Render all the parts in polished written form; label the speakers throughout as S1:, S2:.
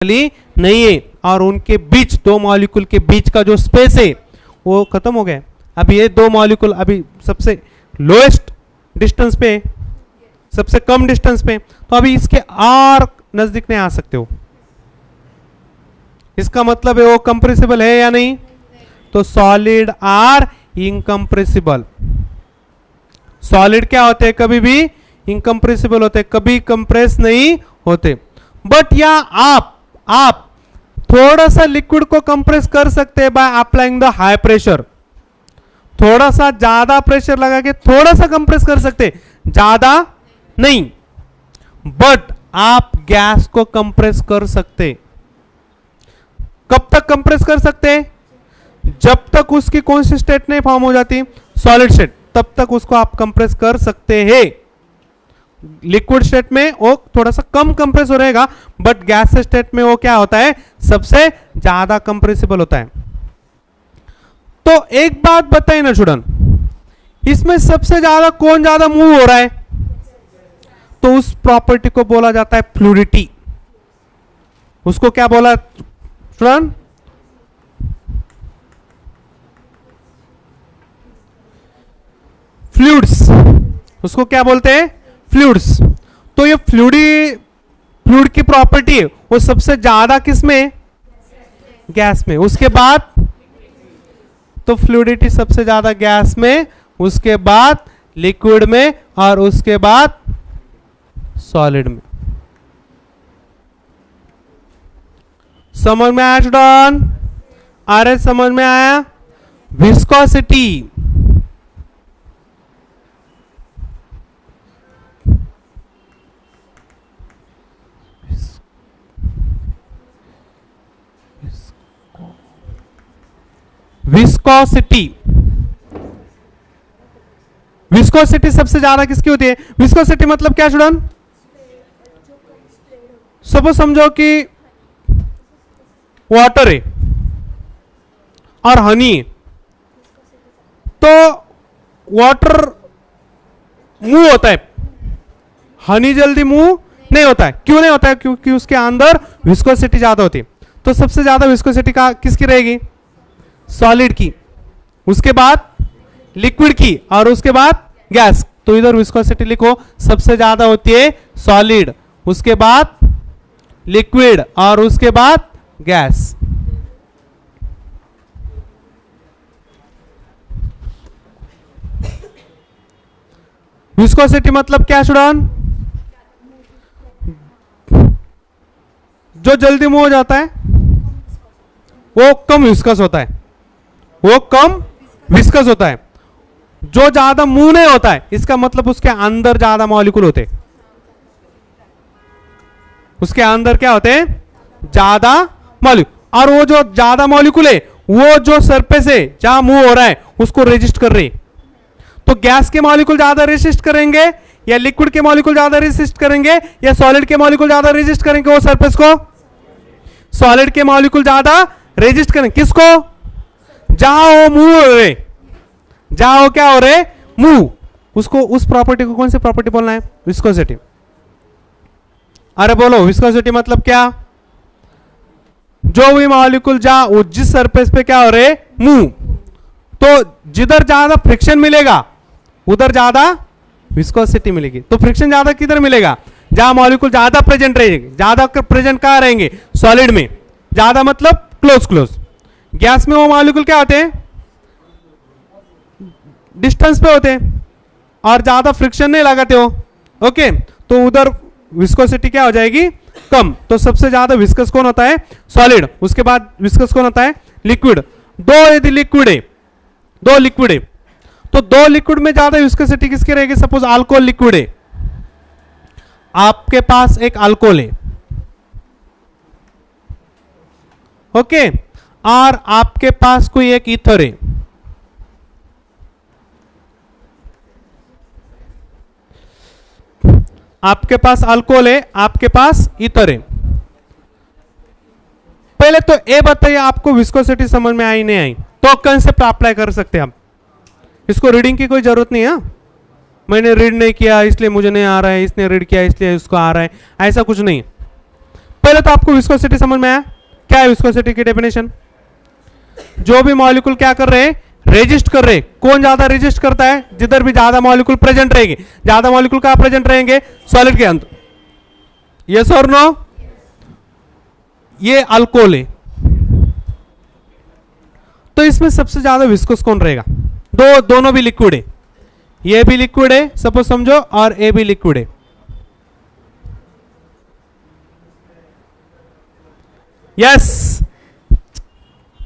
S1: नहीं है, और उनके बीच दो मॉलिक्यूल के बीच का जो स्पेस है वो खत्म हो गया। अब ये दो मॉलिक्यूल अभी सबसे लोएस्ट डिस्टेंस पे, सबसे कम डिस्टेंस पे, तो अभी इसके और नजदीक नहीं आ सकते हो। इसका मतलब है वो कंप्रेसिबल है या नहीं? तो सॉलिड आर इनकंप्रेसिबल। सॉलिड क्या होते हैं? कभी भी इनकंप्रेसिबल होते हैं, कभी कंप्रेस नहीं होते। बट या आप थोड़ा सा लिक्विड को कंप्रेस कर सकते हैं by applying the high pressure. थोड़ा सा ज्यादा प्रेशर लगा के थोड़ा सा कंप्रेस कर सकते, ज्यादा नहीं। बट आप गैस को कंप्रेस कर सकते। कब तक कंप्रेस कर सकते? जब तक उसकी कौन सी स्टेट नहीं फॉर्म हो जाती? सॉलिड स्टेट, तब तक उसको आप कंप्रेस कर सकते हैं। लिक्विड स्टेट में वो थोड़ा सा कम कंप्रेस हो रहेगा, बट गैस स्टेट में वो क्या होता है? सबसे ज्यादा कंप्रेसिबल होता है। तो एक बात बताइए ना स्टूडेंट, इसमें सबसे ज्यादा कौन ज्यादा मूव हो रहा है? तो उस प्रॉपर्टी को बोला जाता है फ्लूइडिटी। उसको क्या बोला स्टूडेंट? फ्लूइड्स। उसको क्या बोलते हैं? फ्लूइड्स। तो ये फ्लूइड की प्रॉपर्टी है वो सबसे ज्यादा किस में? गैस में। उसके बाद तो फ्लूइडिटी सबसे ज्यादा गैस में, उसके बाद लिक्विड में, और उसके बाद सॉलिड में। समझ में आया स्टूडेंट? आर समझ में आया? Viscosity, viscosity. विस्कोसिटी सबसे ज्यादा किसकी होती है? विस्कोसिटी मतलब क्या स्टूडेंट? सपोज समझो कि वाटर है और हनी है, तो वाटर मूव होता है, हनी जल्दी मूव नहीं होता है। क्यों नहीं होता है? क्योंकि उसके अंदर विस्कोसिटी ज्यादा होती है। तो सबसे ज्यादा विस्कोसिटी का किसकी रहेगी? सॉलिड की, उसके बाद लिक्विड की, और उसके बाद गैस। तो इधर विस्कोसिटी लिखो, सबसे ज्यादा होती है सॉलिड, उसके बाद लिक्विड, और उसके बाद गैस। विस्कोसिटी मतलब क्या स्टूडेंट? जो जल्दी मूव हो जाता है वो कम विस्कस होता है, वो कम विस्कस होता है। जो ज्यादा मूव नहीं होता है, इसका मतलब उसके अंदर ज्यादा मॉलिक्यूल होते, उसके अंदर क्या होते हैं? ज्यादा मॉलिक्यूल। और वो जो ज्यादा मॉलिक्यूल है वो जो सरफेस है जहां मूव हो रहा है उसको रेजिस्ट कर रहे। तो गैस के मॉलिक्यूल ज्यादा रेजिस्ट करेंगे, या लिक्विड के मॉलिक्यूल ज्यादा रेजिस्ट करेंगे, या सॉलिड के मॉलिक्यूल ज्यादा रेजिस्ट करेंगे वो सरफेस को? सॉलिड के मॉलिक्यूल ज्यादा रेजिस्ट करेंगे किसको? जहां वो मूव हो रहे, जहां वो क्या हो रहे? मूव। उसको, उस प्रॉपर्टी को कौन सी प्रॉपर्टी बोलना है? विस्कोसिटी। अरे बोलो, विस्कोसिटी मतलब क्या? जो भी मॉलिक्यूल जहां जिस सरफेस पे क्या हो रहे? मूव। तो जिधर ज्यादा फ्रिक्शन मिलेगा उधर ज्यादा विस्कोसिटी मिलेगी। तो फ्रिक्शन ज्यादा किधर मिलेगा? जहां मॉलिक्यूल ज्यादा प्रेजेंट रहेंगे। ज्यादा प्रेजेंट कहां रहेंगे? सॉलिड में। ज्यादा मतलब क्लोज। गैस में वो मॉलिक्यूल क्या होते हैं? डिस्टेंस पे होते हैं और ज्यादा फ्रिक्शन नहीं लगाते हो। ओके, तो उधर विस्कोसिटी क्या हो जाएगी? कम। तो सबसे ज्यादा विस्कस कौन होता है? सॉलिड। उसके बाद विस्कस कौन होता है? लिक्विड। यदि लिक्विड है, दो लिक्विड है, तो दो लिक्विड में ज्यादा विस्कोसिटी किसकी रहेगी? सपोज अल्कोहल लिक्विड है, आपके पास एक अल्कोहल है, ओके, और आपके पास कोई एक ईथर है। आपके पास अल्कोहल है, आपके पास ईथर है। पहले तो ये बताइए, आपको विस्कोसिटी समझ में आई नहीं आई? तो कंसेप्ट अप्लाई कर सकते हैं आप। इसको रीडिंग की कोई जरूरत नहीं है। मैंने रीड नहीं किया इसलिए मुझे नहीं आ रहा है, इसने रीड किया इसलिए उसको आ रहा है, ऐसा कुछ नहीं। पहले तो आपको विस्कोसिटी समझ में आया, क्या है विस्कोसिटी की डेफिनेशन? जो भी मॉलिक्यूल क्या कर रहे हैं, रेजिस्ट कर रहे। कौन ज्यादा रेजिस्ट करता है? जिधर भी ज्यादा मॉलिक्यूल प्रेजेंट रहेंगे। ज्यादा मॉलिक्यूल कहां प्रेजेंट रहेंगे? सॉलिड के अंदर। यस और नो? ये अल्कोहल है, तो इसमें सबसे ज्यादा विस्कोस कौन रहेगा? दोनों भी लिक्विड है, ये भी लिक्विड है सपोज समझो, और ये भी लिक्विड है। यस,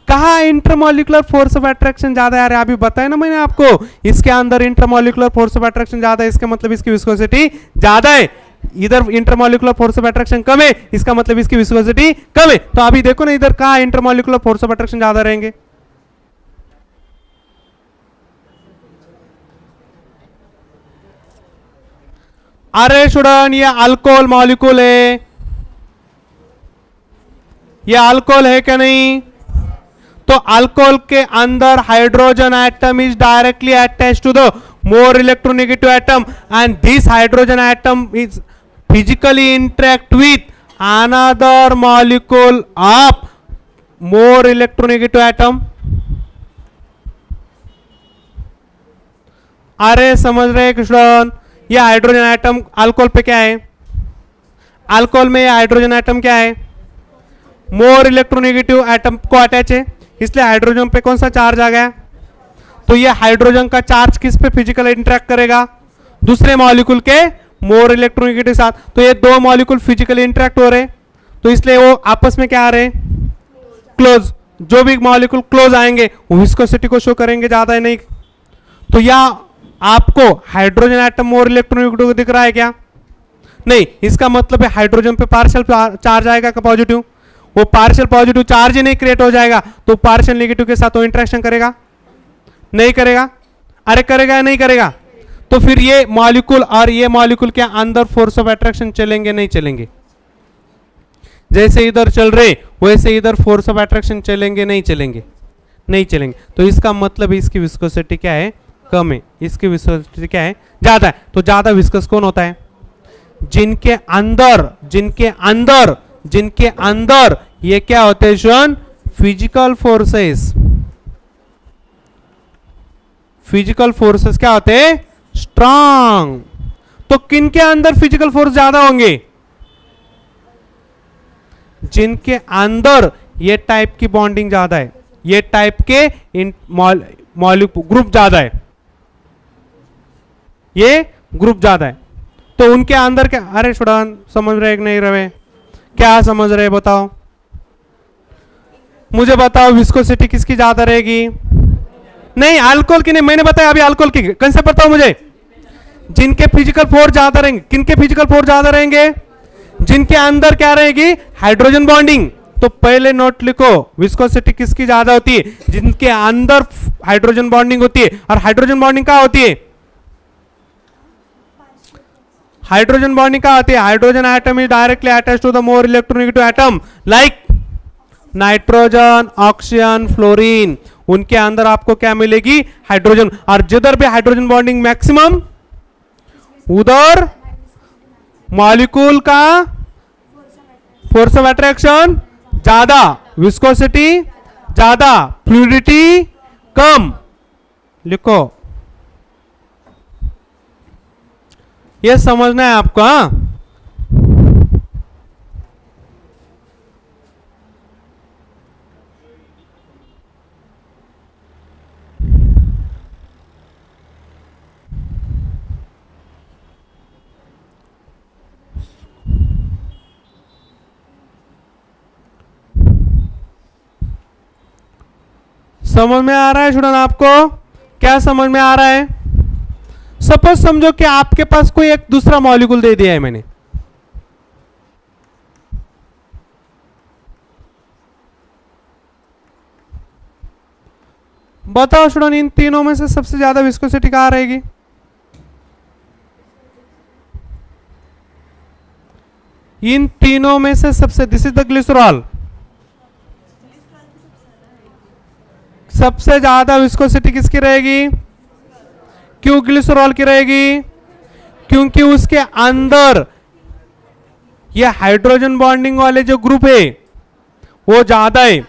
S1: कहा इंटरमोलिकुलर फोर्स ऑफ अट्रैक्शन ज्यादा है? अभी बताया ना मैंने आपको, इसके अंदर इंटरमोलिकुलर फोर्स ऑफ अट्रैक्शन ज्यादा है, इसका मतलब इसकी विस्कोसिटी ज्यादा है। इधर इंटरमोलिकुलर फोर्स ऑफ अट्रैक्शन कम है, इसका मतलब इसकी विस्कोसिटी कम है। तो अभी देखो ना, इधर कहा इंटरमोलिकुलर फोर्स ऑफ अट्रैक्शन ज्यादा रहेंगे? अरे स्टूडेंट, ये अल्कोहल मॉलिक्यूल है, ये अल्कोहल है क्या नहीं? तो अल्कोहल के अंदर hydrogen atom is directly attach to the more electronegative atom, and this hydrogen atom is physically interact with another molecule of more electronegative atom. अरे समझ रहे कृष्ण? ये हाइड्रोजन एटम अल्कोहल पे क्या है? अल्कोहल में हाइड्रोजन एटम क्या है? मोर इलेक्ट्रोनेगेटिव एटम को अटैच है, इसलिए हाइड्रोजन पे कौन सा चार्ज आ गया? तो ये हाइड्रोजन का चार्ज किस पे फिजिकल इंटरेक्ट करेगा? दूसरे मॉलिक्यूल के मोर इलेक्ट्रोनेगेटिव साथ। तो ये दो मॉलिक्यूल फिजिकली इंटरेक्ट हो रहे, तो इसलिए वो आपस में क्या आ रहे? क्लोज। जो भी मॉलिक्यूल क्लोज आएंगे वो विस्कोसिटी को शो करेंगे, ज्यादा है नहीं। तो या आपको हाइड्रोजन एटम मोर इलेक्ट्रोनेगेटिव दिख रहा है क्या? नहीं, इसका मतलब है हाइड्रोजन पे पार्शियल चार्ज आएगा का पॉजिटिव, वो पार्शियल पॉजिटिव चार्ज ही नहीं क्रिएट हो जाएगा, तो पार्शियल नेगेटिव के साथ वो इंटरेक्शन करेगा? नहीं करेगा। अरे करेगा या नहीं करेगा? तो फिर ये मॉलिक्यूल और ये मॉलिक्यूल के अंदर फोर्स ऑफ अट्रैक्शन चलेंगे नहीं चलेंगे? जैसे इधर चल रहे वैसे इधर फोर्स ऑफ अट्रैक्शन चलेंगे नहीं चलेंगे? नहीं चलेंगे। तो इसका मतलब इसकी विस्कोसिटी क्या है? कम है। इसकी विस्कोसिटी क्या है? ज्यादा है। तो ज्यादा विस्कस कौन होता है? जिनके अंदर ये क्या होते हैं shown? Physical forces. Physical forces क्या होते हैं? स्ट्रांग। तो किन के अंदर फिजिकल फोर्स ज्यादा होंगे? जिनके अंदर ये टाइप की बॉन्डिंग ज्यादा है, ये टाइप के मॉलिक्यूल ग्रुप ज्यादा है, ये ग्रुप ज्यादा है, तो उनके अंदर क्या? अरे स्टूडेंट समझ रहे कि नहीं रहे? क्या समझ रहे बताओ? मुझे बताओ विस्कोसिटी किसकी ज्यादा रहेगी? नहीं, अल्कोहल की नहीं, मैंने बताया अभी अल्कोहल की। कंसेप्ट बताओ मुझे। जिनके फिजिकल फोर्स ज्यादा रहेंगे, किनके फिजिकल फोर्स ज्यादा रहेंगे? जिनके अंदर क्या रहेगी? Hydrogen bonding. तो पहले नोट लिखो, विस्कोसिटी किसकी ज्यादा होती है? जिनके अंदर हाइड्रोजन बॉन्डिंग होती है। और हाइड्रोजन बॉन्डिंग कहां होती है? हाइड्रोजन बॉन्डिंग कहां होती है? Hydrogen atom is directly attached to the more electronegative atom, like nitrogen, oxygen, fluorine. उनके अंदर आपको क्या मिलेगी? हाइड्रोजन। और जिधर भी हाइड्रोजन बॉन्डिंग मैक्सिमम, उधर मॉलिक्यूल का फोर्स ऑफ अट्रैक्शन ज्यादा, विस्कोसिटी ज्यादा, फ्लूइडिटी कम। लिखो, यह समझना है आपको। हाँ, समझ में आ रहा है स्टूडेंट? आपको क्या समझ में आ रहा है? सपोज समझो कि आपके पास कोई एक दूसरा मॉलिक्यूल दे दिया है मैंने, बताओ स्टूडेंट इन तीनों में से सबसे ज्यादा विस्कोसिटी कहां रहेगी? इन तीनों में से सबसे, दिस इज द ग्लिसरॉल, सबसे ज्यादा विस्कोसिटी किसकी रहेगी? क्यों ग्लिसरॉल की रहेगी? क्योंकि उसके अंदर ये हाइड्रोजन बॉन्डिंग वाले जो ग्रुप है वो ज्यादा है,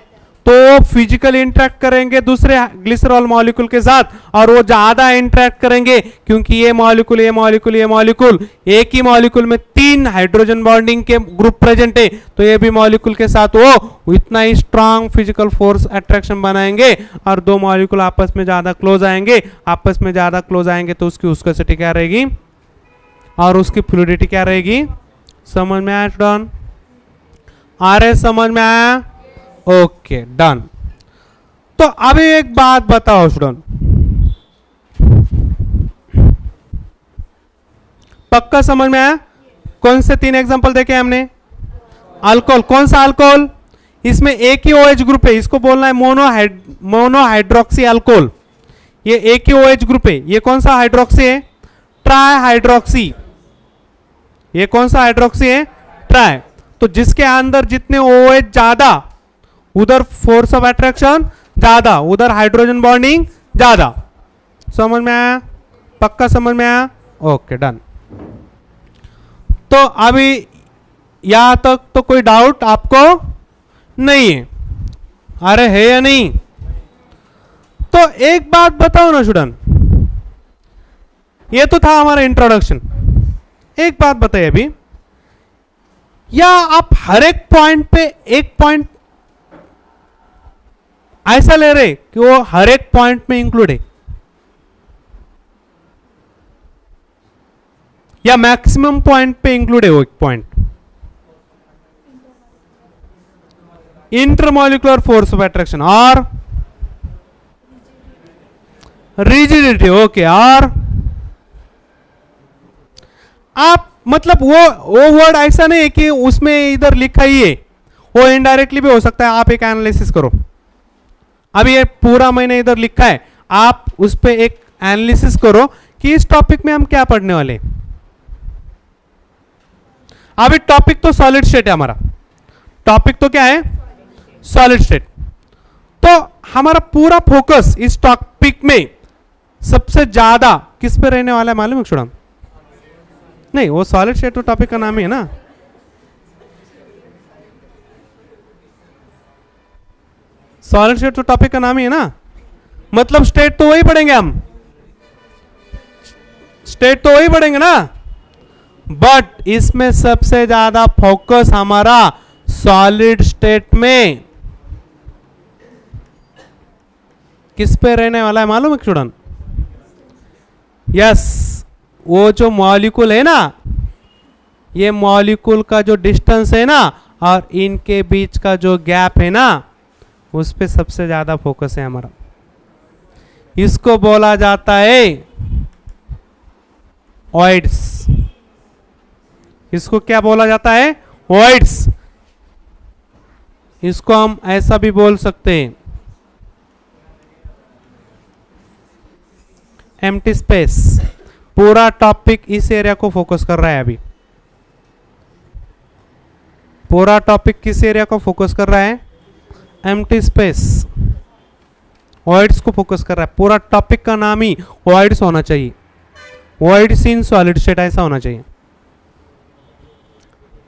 S1: तो फिजिकली इंटरेक्ट करेंगे दूसरे ग्लिसरॉल मॉलिक्यूल के साथ और वो ज्यादा इंटरेक्ट करेंगे, क्योंकि ये मॉलिक्यूल ये मॉलिक्यूल ये मॉलिक्यूल एक ही मॉलिक्यूल में 3 हाइड्रोजन बॉन्डिंग के ग्रुप प्रेजेंट है, तो ये भी मॉलिक्यूल के साथ वो इतना ही स्ट्रांग फिजिकल फोर्स अट्रैक्शन बनाएंगे और 2 मॉलिक्यूल आपस में ज्यादा क्लोज आएंगे, आपस में ज्यादा क्लोज आएंगे तो उसकी विस्कोसिटी क्या रहेगी और उसकी फ्लूइडिटी क्या रहेगी। समझ में आया स्टूडेंट? आ रहे समझ में आया? Okay done. तो अभी एक बात बताओ स्टूडेंट, पक्का समझ में आया? कौन से 3 एग्जांपल देखे हमने? अल्कोहल, कौन सा अल्कोहल? इसमें एक ही OH ग्रुप है, इसको बोलना है मोनोहाइड्रोक्सी अल्कोहल। ये एक ही OH ग्रुप है, ये कौन सा हाइड्रोक्सी है? Try hydroxy. ये कौन सा हाइड्रोक्सी है? ट्राई। तो जिसके अंदर जितने OH ज्यादा उधर फोर्स ऑफ अट्रैक्शन ज्यादा, उधर हाइड्रोजन बॉन्डिंग ज्यादा। समझ में आया? पक्का समझ में आया? Okay done. तो अभी यहां तक तो कोई डाउट आपको नहीं है? अरे है या नहीं? तो एक बात बताओ ना स्टूडेंट, ये तो था हमारा इंट्रोडक्शन। एक बात बताइए अभी, या आप हर एक पॉइंट पे एक पॉइंट ऐसा ले रहे कि वो हर एक पॉइंट में इंक्लूड है, या मैक्सिमम पॉइंट पे इंक्लूड है वो एक point? Intermolecular force of attraction और रिजिडिटी। ओके, और आप मतलब वो वर्ड ऐसा नहीं है कि उसमें इधर लिखा ही है, वो इनडायरेक्टली भी हो सकता है। आप एक एनालिसिस करो, अभी ये पूरा मैंने इधर लिखा है, आप उस पर एक एनालिसिस करो कि इस टॉपिक में हम क्या पढ़ने वाले। अभी टॉपिक तो सॉलिड स्टेट है हमारा, टॉपिक तो क्या है? Solid state. तो हमारा पूरा फोकस इस टॉपिक में सबसे ज्यादा किस पे रहने वाला है मालूम है स्टूडेंट? नहीं, वो सॉलिड स्टेट तो टॉपिक का नाम ही है ना। सॉलिड स्टेट तो टॉपिक का नाम ही है ना, मतलब स्टेट तो वही पढ़ेंगे हम, स्टेट तो वही पढ़ेंगे ना, बट इसमें सबसे ज्यादा फोकस हमारा सॉलिड स्टेट में किस पे रहने वाला है मालूम है स्टूडेंट? यस, वो जो मॉलिक्यूल है ना, ये मॉलिक्यूल का जो डिस्टेंस है ना और इनके बीच का जो गैप है ना, उस पे सबसे ज्यादा फोकस है हमारा। इसको बोला जाता है वॉइड्स। इसको क्या बोला जाता है? वॉइड्स। इसको हम ऐसा भी बोल सकते हैं, एम्प्टी स्पेस। पूरा टॉपिक इस एरिया को फोकस कर रहा है। अभी पूरा टॉपिक किस एरिया को फोकस कर रहा है? एम्प्टी स्पेस, वॉइड्स को फोकस कर रहा है। पूरा टॉपिक का नाम ही वॉइड्स होना चाहिए, वॉइड्स इन सॉलिड स्टेट ऐसा होना चाहिए।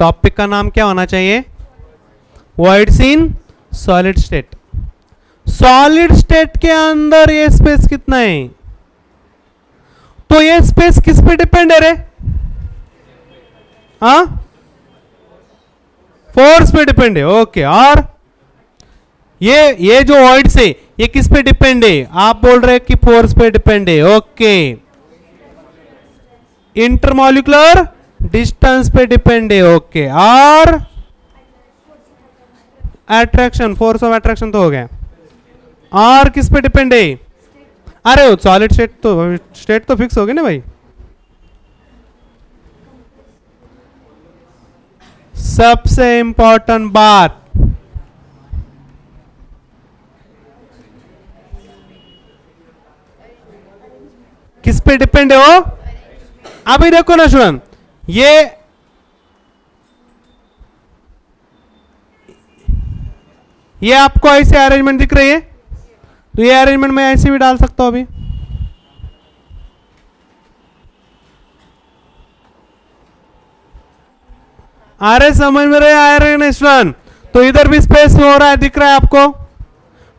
S1: टॉपिक का नाम क्या होना चाहिए? Voids in solid state. Solid state के अंदर ये स्पेस कितना है? तो ये स्पेस किस पे डिपेंड है रे? हाँ, फोर्स पे डिपेंड है। ओके, और ये जो वॉइड्स है ये किस पे डिपेंड है? आप बोल रहे हैं कि फोर्स पे डिपेंड है। ओके, इंटरमॉलिक्यूलर डिस्टेंस पे डिपेंड है। ओके, और अट्रैक्शन, फोर्स ऑफ अट्रैक्शन तो हो गया। और किस पे डिपेंड है? अरे सॉलिड स्टेट तो फिक्स हो गई ना भाई। सबसे इंपॉर्टेंट बात, किस पे डिपेंड है वो? अभी देखो ना स्टूडेंट, ये आपको ऐसे अरेंजमेंट दिख रही है, तो ये अरेंजमेंट मैं ऐसे भी डाल सकता हूं अभी। आ रहे समझ में रहे आ रहे नेशन? तो इधर भी स्पेस में हो रहा है, दिख रहा है आपको,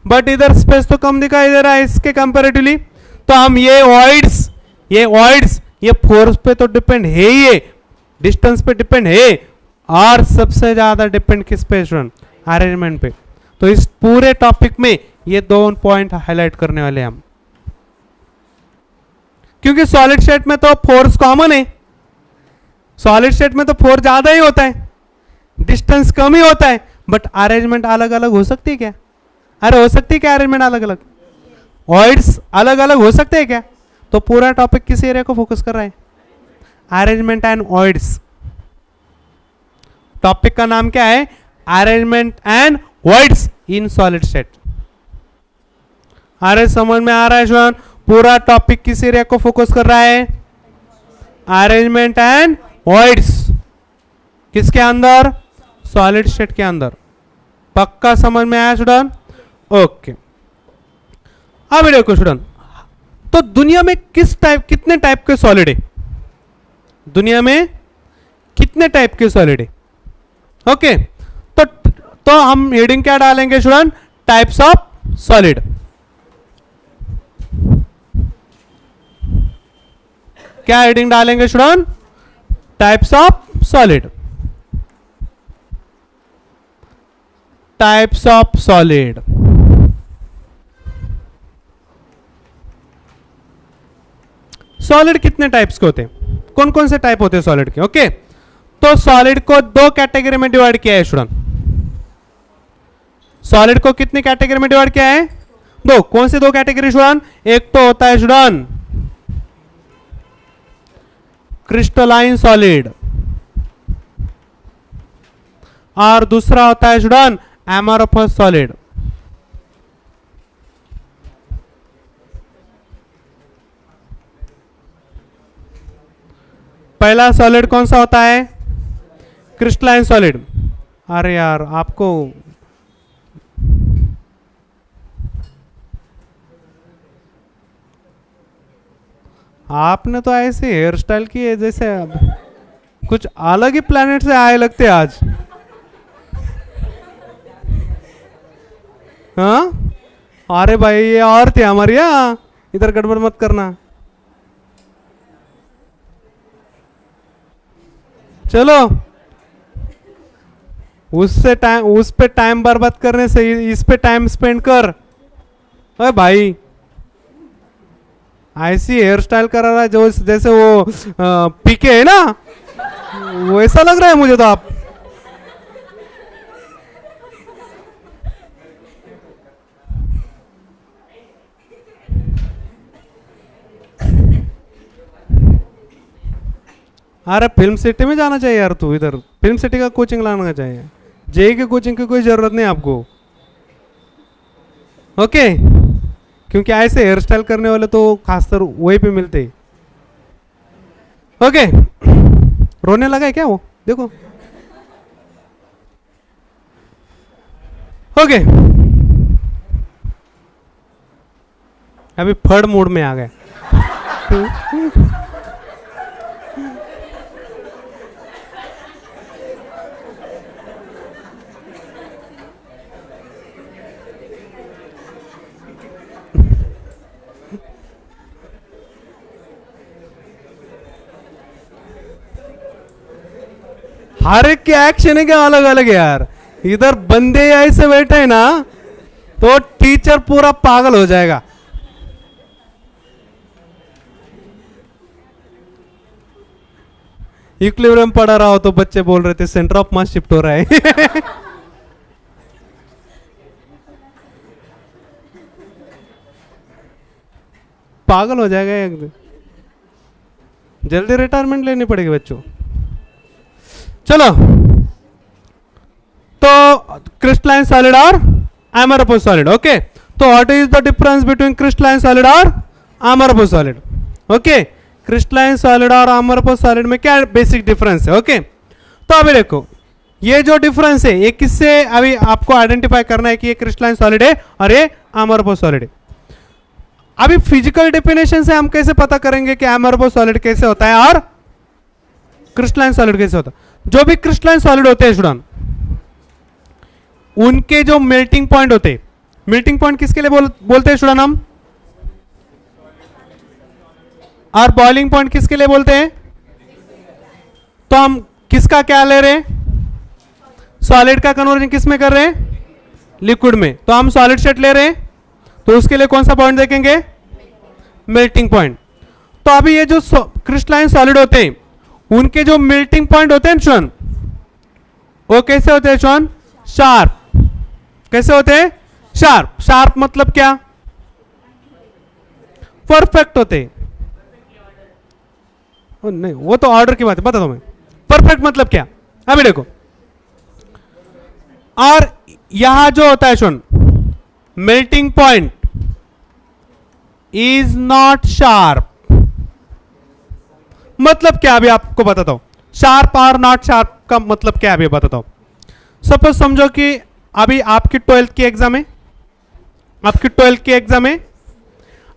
S1: बट इधर स्पेस तो कम दिखाई दे रहा है इसके कंपैरेटिवली। तो हम ये वॉइड्स ये फोर्स पे तो डिपेंड है ही है, डिस्टेंस पे डिपेंड है, और सबसे ज्यादा डिपेंड किस पे स्टूडेंट? अरेंजमेंट पे। तो इस पूरे टॉपिक में ये दो पॉइंट हाईलाइट करने वाले हम, क्योंकि सॉलिड स्टेट में तो फोर्स कॉमन है, सॉलिड स्टेट में तो फोर्स ज्यादा ही होता है, डिस्टेंस कम ही होता है, बट अरेंजमेंट अलग अलग हो सकती है क्या? अरे हो सकती है क्या अरेंजमेंट अलग अलग? वॉइड्स अलग अलग हो सकते हैं क्या? तो पूरा टॉपिक किस एरिया को फोकस कर रहा है? Arrangement and voids. टॉपिक का नाम क्या है? Arrangement and voids in solid state. अरे समझ में आ रहा है श्वान? पूरा टॉपिक किस एरिया को फोकस कर रहा है? Arrangement and voids. किसके अंदर? सॉलिड स्टेट के अंदर। पक्का समझ में आया स्टूडेंट? ओके, अब देखो स्टूडेंट, तो दुनिया में कितने टाइप के सॉलिड है? दुनिया में कितने टाइप के सॉलिड है? ओके, तो हम हेडिंग क्या डालेंगे स्टूडेंट? Types of solid. क्या हेडिंग डालेंगे student? Types of solid. Types of solid. Solid कितने टाइप्स के होते हैं? कौन कौन से टाइप होते हैं सॉलिड के? ओके, तो सॉलिड को दो कैटेगरी में डिवाइड किया है स्टूडेंट। सॉलिड को कितनी कैटेगरी में डिवाइड किया है? दो। कौन से दो कैटेगरी स्टूडेंट? एक तो होता है स्टूडेंट क्रिस्टलाइन सॉलिड, और दूसरा होता है स्टूडेंट एमोरफस सॉलिड। पहला सॉलिड कौन सा होता है? Crystalline solid. अरे यार आपको आपने तो ऐसे हेयर स्टाइल की है जैसे कुछ अलग ही प्लेनेट से आए लगते आज। हाँ, अरे भाई ये और थे हमारी, यहाँ इधर गड़बड़ मत करना। चलो, उस पे टाइम बर्बाद करने से इस पे टाइम स्पेंड कर। अरे भाई ऐसी हेयर स्टाइल करा रहा है जो जैसे वो पीके है ना, वैसा लग रहा है मुझे तो आप। अरे फिल्म सिटी में जाना चाहिए यार तू, इधर फिल्म सिटी का कोचिंग लाना चाहिए। जेई की कोचिंग की कोई जरूरत नहीं आपको, ओके? क्योंकि ऐसे हेयर स्टाइल करने वाले तो खासकर वहीं पे मिलते हैं। ओके, रोने लगा है क्या वो? देखो। ओके, अभी फर्ड मूड में आ गए। हर एक के एक्शन है क्या अलग अलग है यार। इधर बंदे ऐसे बैठे हैं ना तो टीचर पूरा पागल हो जाएगा। इक्विलिब्रियम पढ़ा रहा हो तो बच्चे बोल रहे थे सेंटर ऑफ मास शिफ्ट हो रहा है। पागल हो जाएगा एकदम। जल्दी रिटायरमेंट लेनी पड़ेगी बच्चों। चलो, तो क्रिस्टलाइन सॉलिड और एमोरफस सॉलिड। ओके, तो what is the difference between crystalline solid और amorphous solid? Okay, crystalline solid और एमोरफस सॉलिड में क्या बेसिक डिफरेंस है? ओके, तो अभी देखो ये जो डिफरेंस है ये किससे अभी आपको आइडेंटिफाई करना है कि ये क्रिस्टलाइन सॉलिड है और ये एमोरफस सॉलिड है। अभी फिजिकल डेफिनेशन से हम कैसे पता करेंगे कि एमोरफस सॉलिड कैसे होता है और क्रिस्टलाइन सॉलिड कैसे होता है? जो भी क्रिस्टलाइन सॉलिड होते हैं स्टूडेंट, उनके जो मेल्टिंग पॉइंट होते हैं, मेल्टिंग पॉइंट किसके लिए बोलते हैं स्टूडेंट हम, और बॉइलिंग पॉइंट किसके लिए बोलते हैं? तो हम किसका क्या ले रहे हैं? सॉलिड का कन्वर्जन किस में कर रहे हैं? लिक्विड में। तो हम सॉलिड स्टेट ले रहे हैं, तो उसके लिए कौन सा पॉइंट देखेंगे? Melting point. तो अभी ये जो क्रिस्टलाइन सॉलिड होते हैं, उनके जो मेल्टिंग पॉइंट होते हैं चुन, वो कैसे होते हैं चुन? शार्प। कैसे होते हैं? शार्प। शार्प मतलब क्या? परफेक्ट होते हैं। नहीं, वो तो ऑर्डर की बात है, बता दो मैं। परफेक्ट मतलब क्या? अभी देखो, और यहां जो होता है सुन, melting point is not sharp. मतलब क्या? अभी आपको बताता हूं। शार्प और नॉट शार्प का मतलब क्या? अभी बताता हूं। सपोज समझो कि अभी आपकी 12th की एग्जाम है, आपकी 12th की एग्जाम है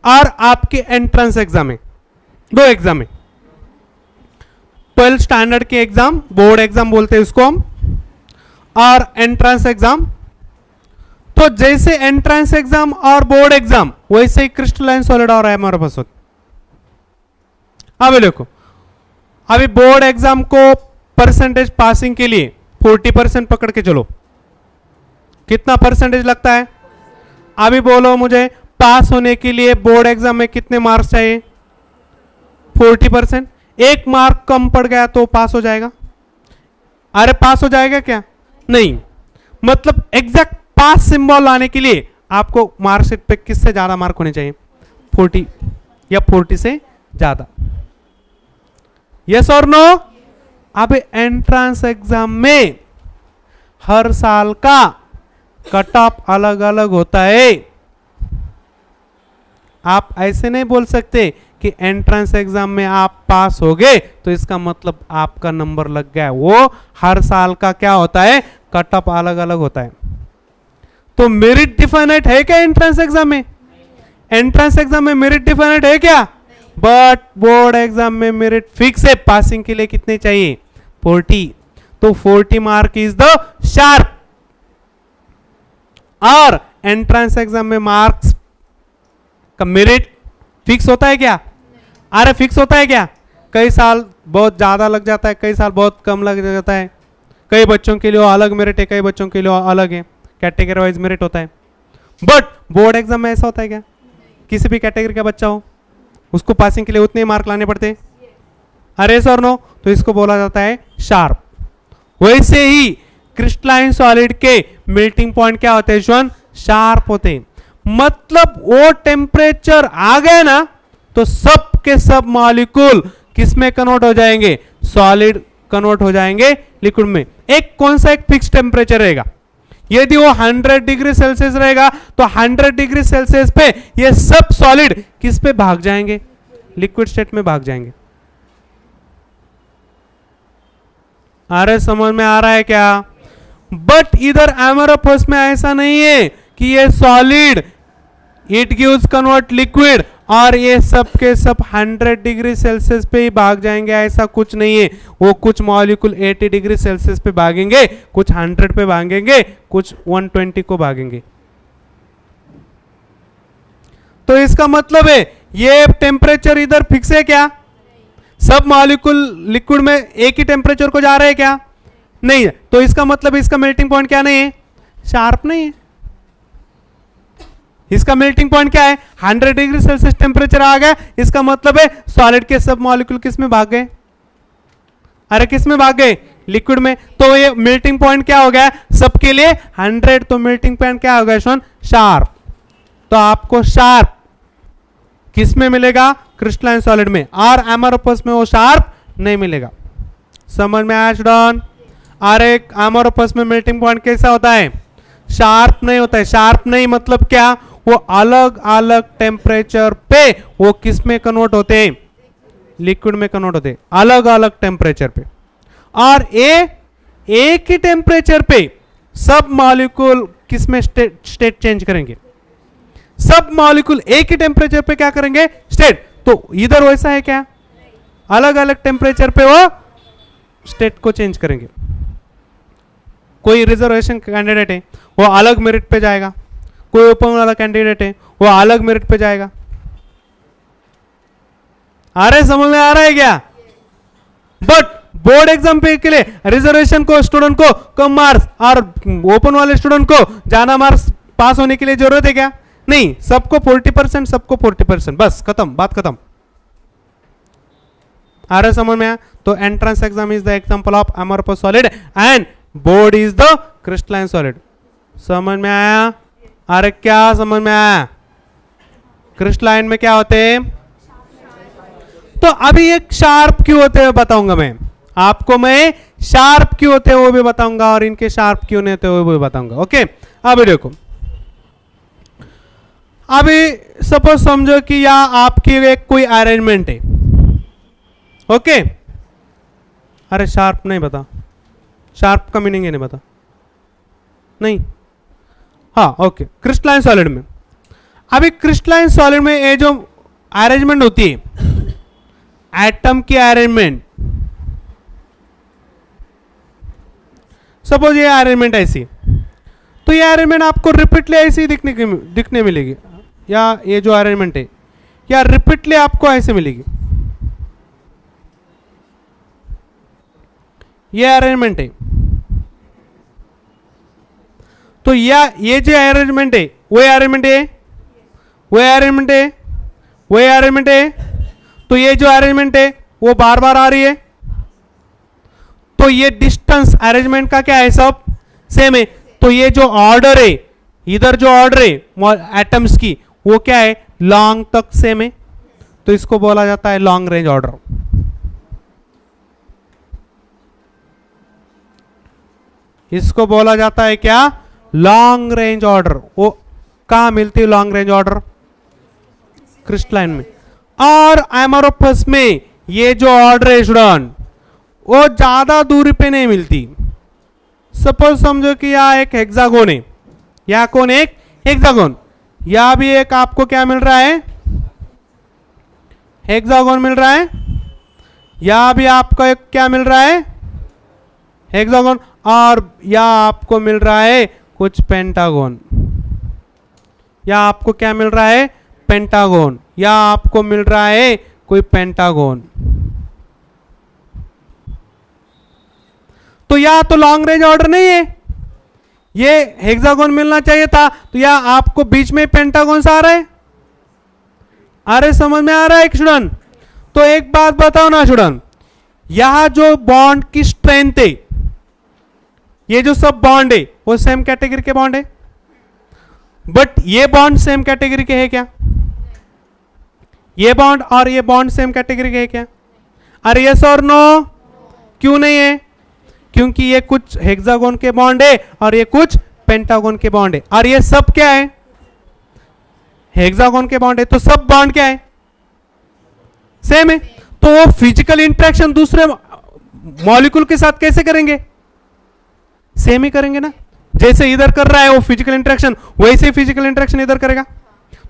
S1: और आपकी एंट्रेंस एग्जाम है, दो एग्जाम है। 12th स्टैंडर्ड की एग्जाम, बोर्ड एग्जाम बोलते हैं उसको हम, और एंट्रेंस एग्जाम। तो जैसे एंट्रेंस एग्जाम और बोर्ड एग्जाम, वैसे ही क्रिस्टलाइन सॉलिड और हमारे पास होता। अभी देखो, अभी बोर्ड एग्जाम को परसेंटेज पासिंग के लिए 40% पकड़ के चलो, कितना परसेंटेज लगता है? अभी बोलो मुझे, पास होने के लिए बोर्ड एग्जाम में कितने मार्क्स चाहिए? 40%। एक मार्क कम पड़ गया तो पास हो जाएगा? अरे पास हो जाएगा क्या? नहीं। मतलब एग्जैक्ट पास सिंबल लाने के लिए आपको मार्कशीट पे किससे ज्यादा मार्क होने चाहिए? 40 या 40 से ज्यादा। यस और नो? अब एंट्रेंस एग्जाम में हर साल का कट ऑफ अलग अलग होता है। आप ऐसे नहीं बोल सकते कि एंट्रेंस एग्जाम में आप पास हो गए तो इसका मतलब आपका नंबर लग गया। वो हर साल का क्या होता है? कट ऑफ अलग अलग होता है। तो मेरिट डिफाइनेट है क्या एंट्रेंस एग्जाम में? एंट्रेंस एग्जाम में मेरिट डिफाइनेट है क्या? बट बोर्ड एग्जाम में मेरिट फिक्स है। पासिंग के लिए कितने चाहिए? 40। तो 40 मार्क इज द शार्प। और एंट्रेंस एग्जाम में मार्क्स का मेरिट फिक्स होता है क्या? अरे फिक्स होता है क्या? कई साल बहुत ज्यादा लग जाता है, कई साल बहुत कम लग जाता है। कई बच्चों के लिए अलग मेरिट है, कई बच्चों के लिए अलग है, कैटेगरी वाइज मेरिट होता है। बट बोर्ड एग्जाम में ऐसा होता है क्या? किसी भी कैटेगरी का बच्चा हो, उसको पासिंग के लिए उतने मार्क लाने पड़ते? अरे सर नो, तो इसको बोला जाता है शार्प। वैसे ही क्रिस्टलाइन सॉलिड के मेल्टिंग पॉइंट क्या होते हैं? शार्प होते हैं। मतलब वो टेम्परेचर आ गए ना तो सब के सब मॉलिक्यूल किस में कन्वर्ट हो जाएंगे? सॉलिड कन्वर्ट हो जाएंगे लिक्विड में। एक कौन सा? एक फिक्स टेम्परेचर रहेगा। यदि वो 100 डिग्री सेल्सियस रहेगा तो 100 डिग्री सेल्सियस पे ये सब सॉलिड किस पे भाग जाएंगे? लिक्विड स्टेट में भाग जाएंगे। अरे समझ में आ रहा है क्या? बट इधर एमोरफस में ऐसा नहीं है कि ये solid it gives convert liquid और ये सब के सब 100 डिग्री सेल्सियस पे ही भाग जाएंगे, ऐसा कुछ नहीं है। वो कुछ मॉलिक्यूल 80 डिग्री सेल्सियस पे भागेंगे, कुछ 100 पे भागेंगे, कुछ 120 को भागेंगे। तो इसका मतलब है ये टेम्परेचर इधर फिक्स है क्या? सब मॉलिक्यूल लिक्विड में एक ही टेम्परेचर को जा रहे हैं क्या? नहीं है। तो इसका मतलब इसका मेल्टिंग पॉइंट क्या नहीं है? शार्प नहीं है। इसका मेल्टिंग पॉइंट क्या है? 100 डिग्री सेल्सियस टेम्परेचर आ गया, इसका मतलब है सॉलिड के सब मॉलिक्यूल किस में भाग गए? अरे किस में भाग गए? लिक्विड में। तो ये मेल्टिंग पॉइंट क्या हो गया? सबके लिए 100। तो मेल्टिंग पॉइंट क्या हो गया शोन? शार्प। तो आपको शार्प किस में मिलेगा? क्रिस्टलाइन सॉलिड में। और एमोरफस में वो शार्प नहीं मिलेगा। समझ में आया स्टूडेंट? अरे एमोरफस में मेल्टिंग पॉइंट कैसा होता है? शार्प नहीं होता है। शार्प नहीं मतलब क्या? वो अलग अलग टेम्परेचर पे वो किस में कन्वर्ट होते हैं? लिक्विड में कन्वर्ट होते हैं, अलग अलग टेम्परेचर पे। और एक ही टेम्परेचर पे सब मॉलिक्यूल किस में स्टेट चेंज करेंगे? सब मॉलिक्यूल एक ही टेम्परेचर पे क्या करेंगे? स्टेट। तो इधर वैसा है क्या? अलग अलग टेम्परेचर पे वो स्टेट को चेंज करेंगे। कोई रिजर्वेशन कैंडिडेट है वो अलग मेरिट पे जाएगा, कोई ओपन वाला कैंडिडेट है वो अलग मेरिट पे जाएगा। आ रहा है, समझ में आ रहा है क्या? बट बोर्ड एग्जाम पे के लिए रिजर्वेशन को स्टूडेंट को कम मार्क्स और ओपन वाले स्टूडेंट को ज्यादा मार्क्स पास होने के लिए जरूरत है क्या? नहीं, सबको 40%, सबको 40%, बस खत्म, बात खत्म। आ रहा है समझ में आया? तो entrance exam is the example of amorphous solid and board is the crystalline solid. समझ में आया? अरे क्या समझ में आया? क्रिस्टलाइन में क्या होते हैं? तो अभी एक शार्प क्यों होते हैं बताऊंगा मैं आपको, मैं शार्प क्यों होते हैं वो भी बताऊंगा और इनके शार्प क्यों नहीं होते वो भी बताऊंगा। ओके, अभी देखो, अभी सपोज समझो कि या आपकी एक कोई अरेंजमेंट है। ओके, अरे शार्प नहीं बता, शार्प का मीनिंग है नहीं बता, नहीं, हाँ ओके। क्रिस्टलाइन सॉलिड में, अभी क्रिस्टलाइन सॉलिड में ये जो अरेंजमेंट होती है एटम की अरेंजमेंट, सपोज ये अरेंजमेंट ऐसी, तो ये अरेंजमेंट आपको रिपीटली ऐसी दिखने मिलेगी, या ये जो अरेंजमेंट है या रिपीटली आपको ऐसे मिलेगी। ये अरेंजमेंट है, तो या ये जो अरेंजमेंट है वो अरेंजमेंट है, वो अरेंजमेंट है, वो अरेंजमेंट है, तो ये जो अरेंजमेंट है वो बार बार आ रही है, तो ये डिस्टेंस अरेंजमेंट का क्या है, सब सेम है। तो ये जो ऑर्डर है, इधर जो ऑर्डर है एटम्स की वो क्या है, लॉन्ग तक सेम है, तो इसको बोला जाता है लॉन्ग रेंज ऑर्डर। इसको बोला जाता है क्या, लॉन्ग रेंज ऑर्डर। वो कहां मिलती है लॉन्ग रेंज ऑर्डर? क्रिस्टलाइन में। और एमोर्फस में ये जो ऑर्डर है स्टूडेंट वो ज्यादा दूरी पे नहीं मिलती। सपोज समझो कि यह एक हेक्सागोन है, या कौन एक हेक्सागोन, या भी एक आपको क्या मिल रहा है, हेक्सागोन मिल रहा है, या भी आपको एक क्या मिल रहा है, हेक्सागोन, और या आपको मिल रहा है कुछ पेंटागोन, या आपको क्या मिल रहा है, पेंटागोन, या आपको मिल रहा है कोई पेंटागोन। तो या तो लॉन्ग रेंज ऑर्डर नहीं है, ये हेक्सागोन मिलना चाहिए था, तो या आपको बीच में पेंटागोन आ रहा है। अरे समझ में आ रहा है स्टूडेंट? तो एक बात बताओ ना स्टूडेंट, यहां जो बॉन्ड की स्ट्रेंथ है, ये जो सब बॉन्ड है वो सेम कैटेगरी के बॉन्ड है, बट ये बॉन्ड सेम कैटेगरी के है क्या? ये बॉन्ड और ये बॉन्ड सेम कैटेगरी के है क्या? अरे यस और नो? क्यों नहीं है? क्योंकि ये कुछ हेक्सागोन के बॉन्ड है और ये कुछ पेंटागोन के बॉन्ड है, और ये सब क्या है, हेक्सागोन के बॉन्ड है, तो सब बॉन्ड क्या है, सेम है। तो वो फिजिकल इंटरेक्शन दूसरे मॉलिक्यूल के साथ कैसे करेंगे, सेम ही करेंगे ना। जैसे इधर कर रहा है वो फिजिकल इंटरेक्शन, वैसे फिजिकल इंटरेक्शन इधर करेगा,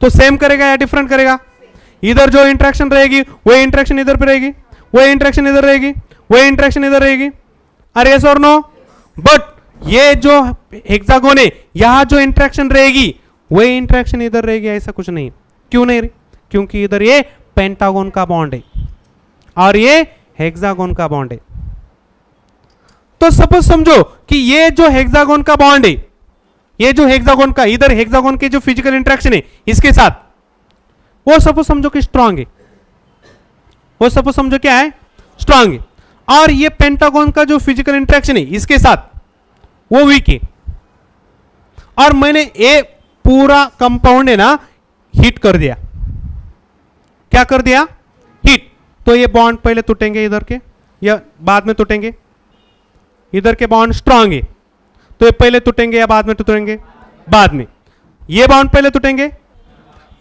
S1: तो सेम करेगा या डिफरेंट करेगा? इधर जो इंटरेक्शन रहेगी वही इंटरेक्शन इधर पे रहेगी, वही इंटरेक्शन इधर रहेगी, वही इंटरेक्शन इधर रहेगी। अरे यस और नो? बट ये जो हेक्सागोन है यहां जो इंटरेक्शन रहेगी वही इंटरेक्शन इधर रहेगी, ऐसा कुछ नहीं। क्यों नहीं? क्योंकि इधर ये पेंटागोन का बॉन्ड है और ये हेक्सागोन का बॉन्ड है। तो सपोज समझो कि ये जो हेक्सागोन का बॉन्ड है, ये जो हेक्सागोन का, इधर हेक्सागोन के जो फिजिकल इंटरेक्शन है इसके साथ, वो सपोज समझो कि स्ट्रांग है, वो सपोज समझो क्या है, स्ट्रांग है, और ये पेंटागोन का जो फिजिकल इंटरेक्शन है इसके साथ वो वीक है, और मैंने ये पूरा कंपाउंड है ना हीट कर दिया। क्या कर दिया? हीट। तो ये बॉन्ड पहले टूटेंगे इधर के या बाद में टूटेंगे? इधर के बॉन्ड स्ट्रांग है तो ये पहले टूटेंगे या बाद में टूटेंगे? बाद में। ये बॉन्ड पहले टूटेंगे,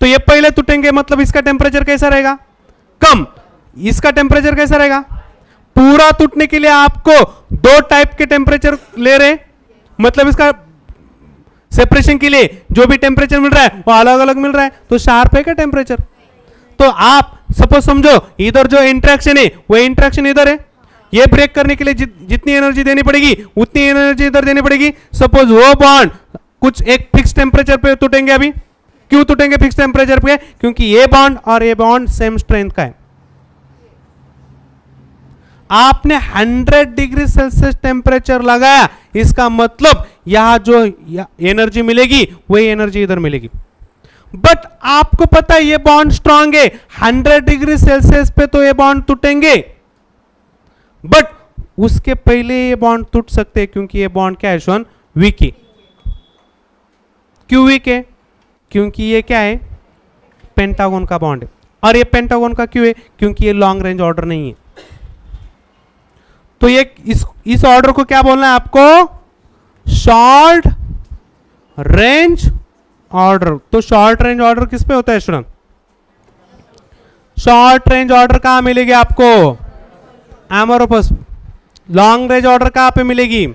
S1: तो ये पहले टूटेंगे, मतलब इसका टेम्परेचर कैसा रहेगा? कम। इसका टेम्परेचर कैसा रहेगा? पूरा टूटने के लिए आपको दो टाइप के टेम्परेचर ले रहे, मतलब इसका सेपरेशन के लिए जो भी टेम्परेचर मिल रहा है वो अलग अलग मिल रहा है, तो शार्प है क्या टेम्परेचर? तो आप सपोज समझो इधर जो इंटरेक्शन है वो इंटरेक्शन इधर है, ये ब्रेक करने के लिए जितनी एनर्जी देनी पड़ेगी उतनी एनर्जी इधर देनी पड़ेगी। सपोज वो बॉन्ड कुछ एक फिक्स टेम्परेचर पे टूटेंगे। अभी क्यों टूटेंगे फिक्स टेम्परेचर पे? क्योंकि ये बॉन्ड और ये बॉन्ड सेम स्ट्रेंथ का है। आपने 100 डिग्री सेल्सियस टेम्परेचर लगाया, इसका मतलब यहां जो एनर्जी मिलेगी वही एनर्जी इधर मिलेगी। बट आपको पता है ये बॉन्ड स्ट्रांग है, 100 डिग्री सेल्सियस पे तो ये बॉन्ड टूटेंगे, बट उसके पहले ये बॉन्ड टूट सकते हैं क्योंकि ये बॉन्ड क्या है शोन? वीक है। क्यों वीक है? क्योंकि ये क्या है? पेंटागन का बॉन्ड है। और ये पेंटागन का क्यों है? क्योंकि ये लॉन्ग रेंज ऑर्डर नहीं है। तो ये इस ऑर्डर को क्या बोलना है आपको? Short range order. तो शॉर्ट रेंज ऑर्डर किस पे होता है स्टूडेंट? शॉर्ट रेंज ऑर्डर कहां मिलेगी आपको? एमोरोफस। लॉन्ग रेंज ऑर्डर कहां पे मिलेगी?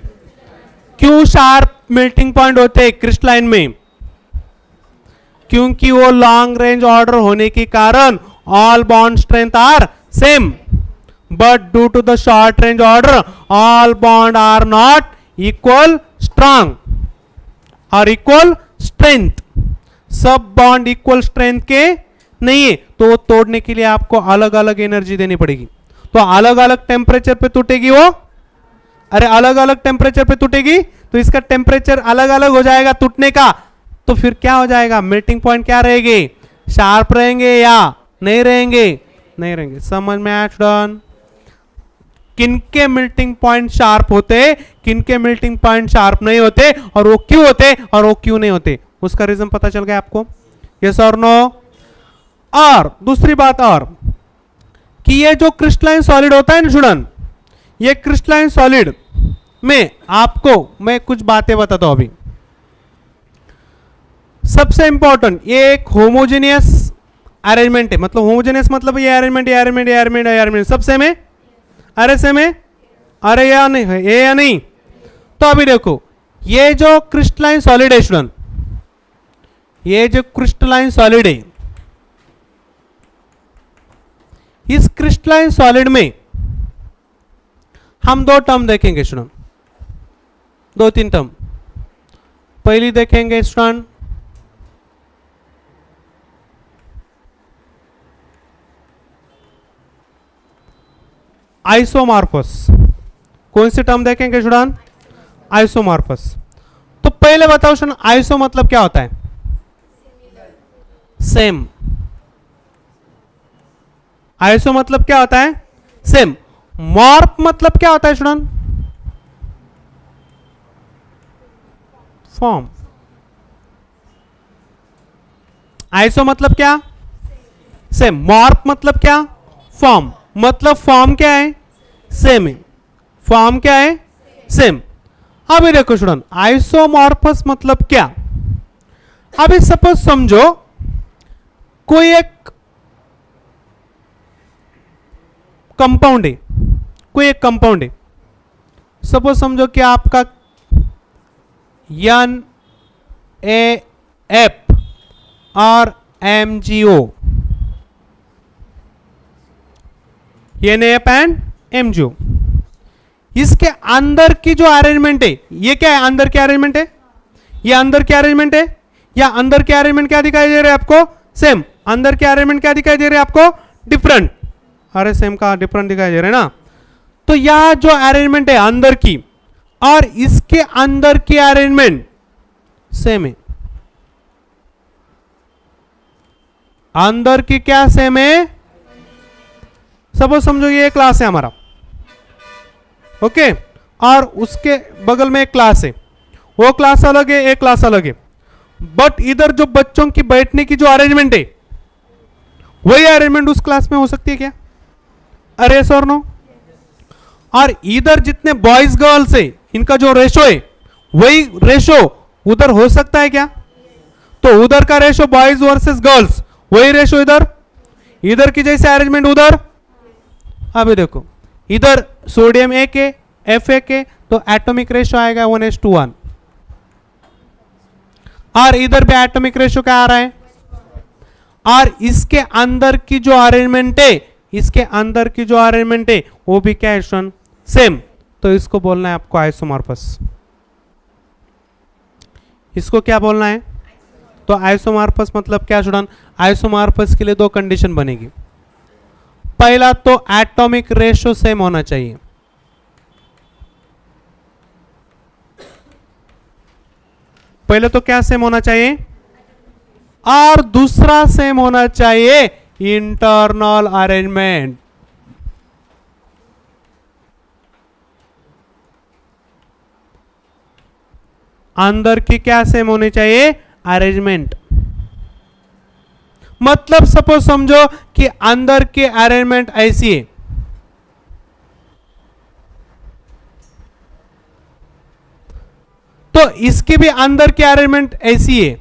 S1: क्यों शार्प मेल्टिंग पॉइंट होते हैं क्रिस्टलाइन में? क्योंकि वो लॉन्ग रेंज ऑर्डर होने के कारण all bond strength are same, but due to the short range order all bond are not equal strong or equal strength। सब बॉन्ड इक्वल स्ट्रेंथ के नहीं है, तो तोड़ने के लिए आपको अलग अलग एनर्जी देनी पड़ेगी। तो अलग अलग टेम्परेचर पे टूटेगी वो। अरे अलग अलग टेम्परेचर पे टूटेगी तो इसका टेम्परेचर अलग अलग हो जाएगा टूटने का। तो फिर क्या हो जाएगा? मेल्टिंग पॉइंट क्या रहेंगे? शार्प रहेंगे या नहीं रहेंगे? नहीं रहेंगे। समझ में आया स्टूडेंट? किनके मेल्टिंग पॉइंट शार्प होते, किनके मेल्टिंग पॉइंट शार्प नहीं होते, और वो क्यों होते और वो क्यों नहीं होते, उसका रीजन पता चल गया आपको? यस और नो? और दूसरी बात और कि ये जो क्रिस्टलाइन सॉलिड होता है ना स्टूडेंट, ये क्रिस्टलाइन सॉलिड में आपको मैं कुछ बातें बताता हूं अभी। सबसे इंपॉर्टेंट, ये एक होमोजेनियस अरेंजमेंट है। मतलब होमोजेनियस मतलब ये अरेंजमेंट, ये अरेंजमेंट, ये अरेंजमेंट, ये अरेंजमेंट सब सेम है। अरे सेम है? अरे या नहीं है? ये या नहीं? तो अभी देखो ये जो क्रिस्टलाइन सॉलिड है स्टूडेंट, ये जो क्रिस्टलाइन सॉलिड है, इस क्रिस्टलाइन सॉलिड में हम दो टर्म देखेंगे स्टूडेंट, दो तीन टर्म। पहली देखेंगे स्टूडेंट आइसोमॉर्फस। कौन सी टर्म देखेंगे स्टूडेंट? आइसोमॉर्फस। तो पहले बताओ स्टूडेंट आइसो मतलब क्या होता है? सेम। आइसो मतलब क्या होता है? सेम। मॉर्फ मतलब क्या होता है स्टूडेंट? फॉर्म। आइसो मतलब क्या? सेम। मॉर्फ मतलब क्या? फॉर्म। मतलब फॉर्म क्या है? सेम है। फॉर्म क्या है? सेम। अभी देखो स्टूडेंट आइसोमॉर्फस मतलब क्या? अभी सपोज समझो कोई एक कंपाउंड है, कोई एक कंपाउंड है। सपोज समझो कि आपका NaF और MgO, NaF एंड MgO, इसके अंदर की जो अरेंजमेंट है, ये क्या है? अंदर की अरेंजमेंट है। ये अंदर की अरेंजमेंट है, या अंदर की अरेंजमेंट क्या दिखाई दे रहा है आपको? सेम। अंदर की अरेंजमेंट क्या दिखाई दे रहा है आपको? डिफरेंट। अरे सेम का डिफरेंट दिखाई दे रहा है ना। तो यह जो अरेंजमेंट है अंदर की और इसके अंदर की अरेंजमेंट सेम है। अंदर की क्या सेम है? सपोज समझो ये क्लास है हमारा, ओके, और उसके बगल में एक क्लास है। वो क्लास अलग है, एक क्लास अलग है, बट इधर जो बच्चों की बैठने की जो अरेंजमेंट है वही अरेंजमेंट उस क्लास में हो सकती है क्या? अरे यस और नो? और इधर जितने बॉयज गर्ल्स है इनका जो रेशो है वही रेशो उधर हो सकता है क्या? तो उधर का रेशो बॉयज वर्सेस गर्ल्स वही रेशो इधर, इधर की जैसे अरेंजमेंट उधर। अभी देखो इधर सोडियम एक है, एफ एक है, तो एटॉमिक रेशो आएगा 1:1, और इधर भी एटॉमिक रेशो क्या आ रहा है? और इसके अंदर की जो अरेंजमेंट है, इसके अंदर की जो अरेंजमेंट है वो भी क्या है? सेम, तो इसको बोलना है आपको आइसोमॉर्फस। इसको क्या बोलना है? तो आइसोमॉर्फस मतलब क्या स्टूडेंट? आइसोमॉर्फस के लिए दो कंडीशन बनेगी। पहला तो एटॉमिक रेशियो सेम होना चाहिए, पहले तो क्या सेम होना चाहिए, और दूसरा सेम होना चाहिए इंटरनल अरेंजमेंट। अंदर की क्या सेम होनी चाहिए? अरेंजमेंट। मतलब सपोज समझो कि अंदर की अरेंजमेंट ऐसी है, तो इसकी भी अंदर की अरेंजमेंट ऐसी है,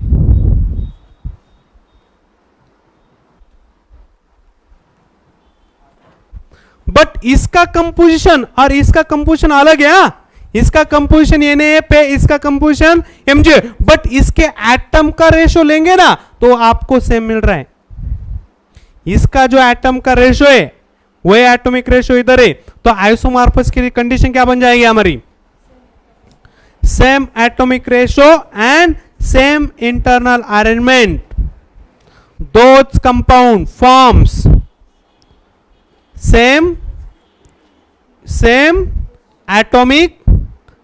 S1: बट इसका कंपोजिशन और इसका कंपोजिशन अलग है। इसका कंपोजिशन NaF है, इसका कंपोजिशन Mg, बट इसके एटम का रेशो लेंगे ना तो आपको सेम मिल रहा है। इसका जो एटम का रेशो है वही एटॉमिक रेशो इधर है, तो आइसोमॉर्फस की कंडीशन क्या बन जाएगी हमारी? Same atomic ratio and same internal arrangement. Those compound forms same atomic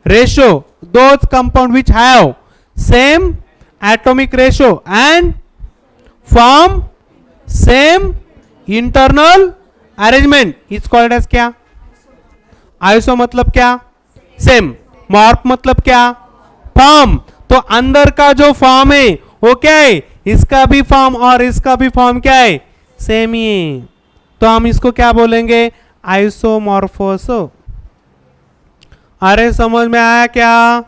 S1: ratio, those compound which have same atomic ratio and form same internal arrangement is called as क्या? Iso मतलब क्या? Same. Morph मतलब क्या? Form. तो अंदर का जो form है वो क्या है? इसका भी फॉर्म और इसका भी फॉर्म क्या है? सेम ही है, तो हम इसको क्या बोलेंगे? आइसोमॉर्फोस। अरे समझ में आया क्या?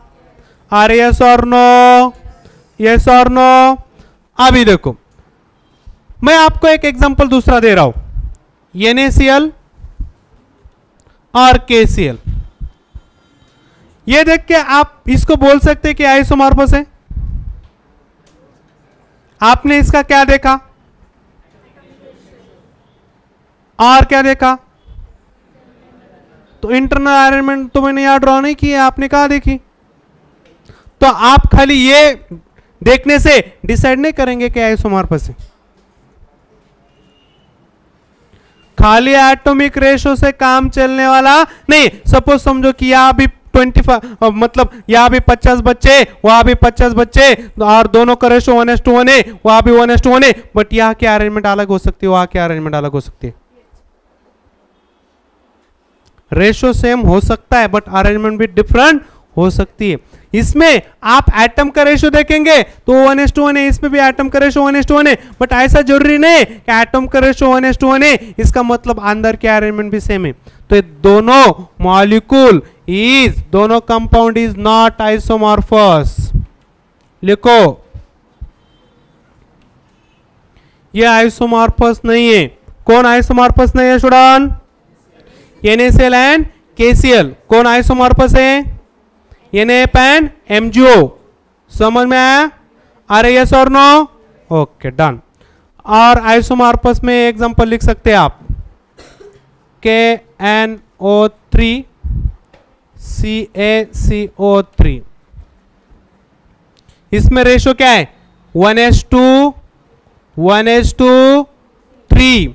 S1: अरे यस और नो, यस और नो। अभी देखो मैं आपको एक एग्जांपल दूसरा दे रहा हूं, NaCl और KCl। ये देख के आप इसको बोल सकते हैं कि आइसोमॉर्फस है। आपने इसका क्या देखा और क्या देखा? तो इंटरनल अरेंजमेंट तो मैंने यहां ड्रॉ नहीं की है, आपने कहा देखी? तो आप खाली ये देखने से डिसाइड नहीं करेंगे कि आइसोमॉर्फस है। खाली एटॉमिक रेशो से काम चलने वाला नहीं। सपोज समझो कि यहां भी 25 मतलब यहां भी 50 बच्चे, वहां भी 50 बच्चे, और दोनों का रेशो 1:1 है, वहां भी 1:1 है, बट यहां की अरेंजमेंट अलग हो सकती है, वहां की अरेंजमेंट अलग हो सकती है। रेशो सेम हो सकता है बट अरेंजमेंट भी डिफरेंट हो सकती है। इसमें आप एटम का रेशो देखेंगे तो 1:1 है, इसमें भी एटम का रेशो 1:1 है, बट ऐसा जरूरी नहीं कि एटम का रेशो 1:1 है इसका मतलब अंदर के अरेंजमेंट भी सेम है। तो दोनों मॉलिक्यूल इज, दोनों कंपाउंड इज नॉट आइसोमॉर्फस। लिखो, ये आइसोमॉर्फस नहीं है। कौन आइसोमॉर्फस नहीं है स्टूडेंट? NaCl and KCl। कौन आइसोमॉर्फस है? NaF and MgO। समझ में आया? अरे यस और नो? Okay done. और आइसोमॉर्फस में एग्जांपल लिख सकते हैं आप, KNO3 CaCO3। इसमें रेशो क्या है? 1:2 1:3।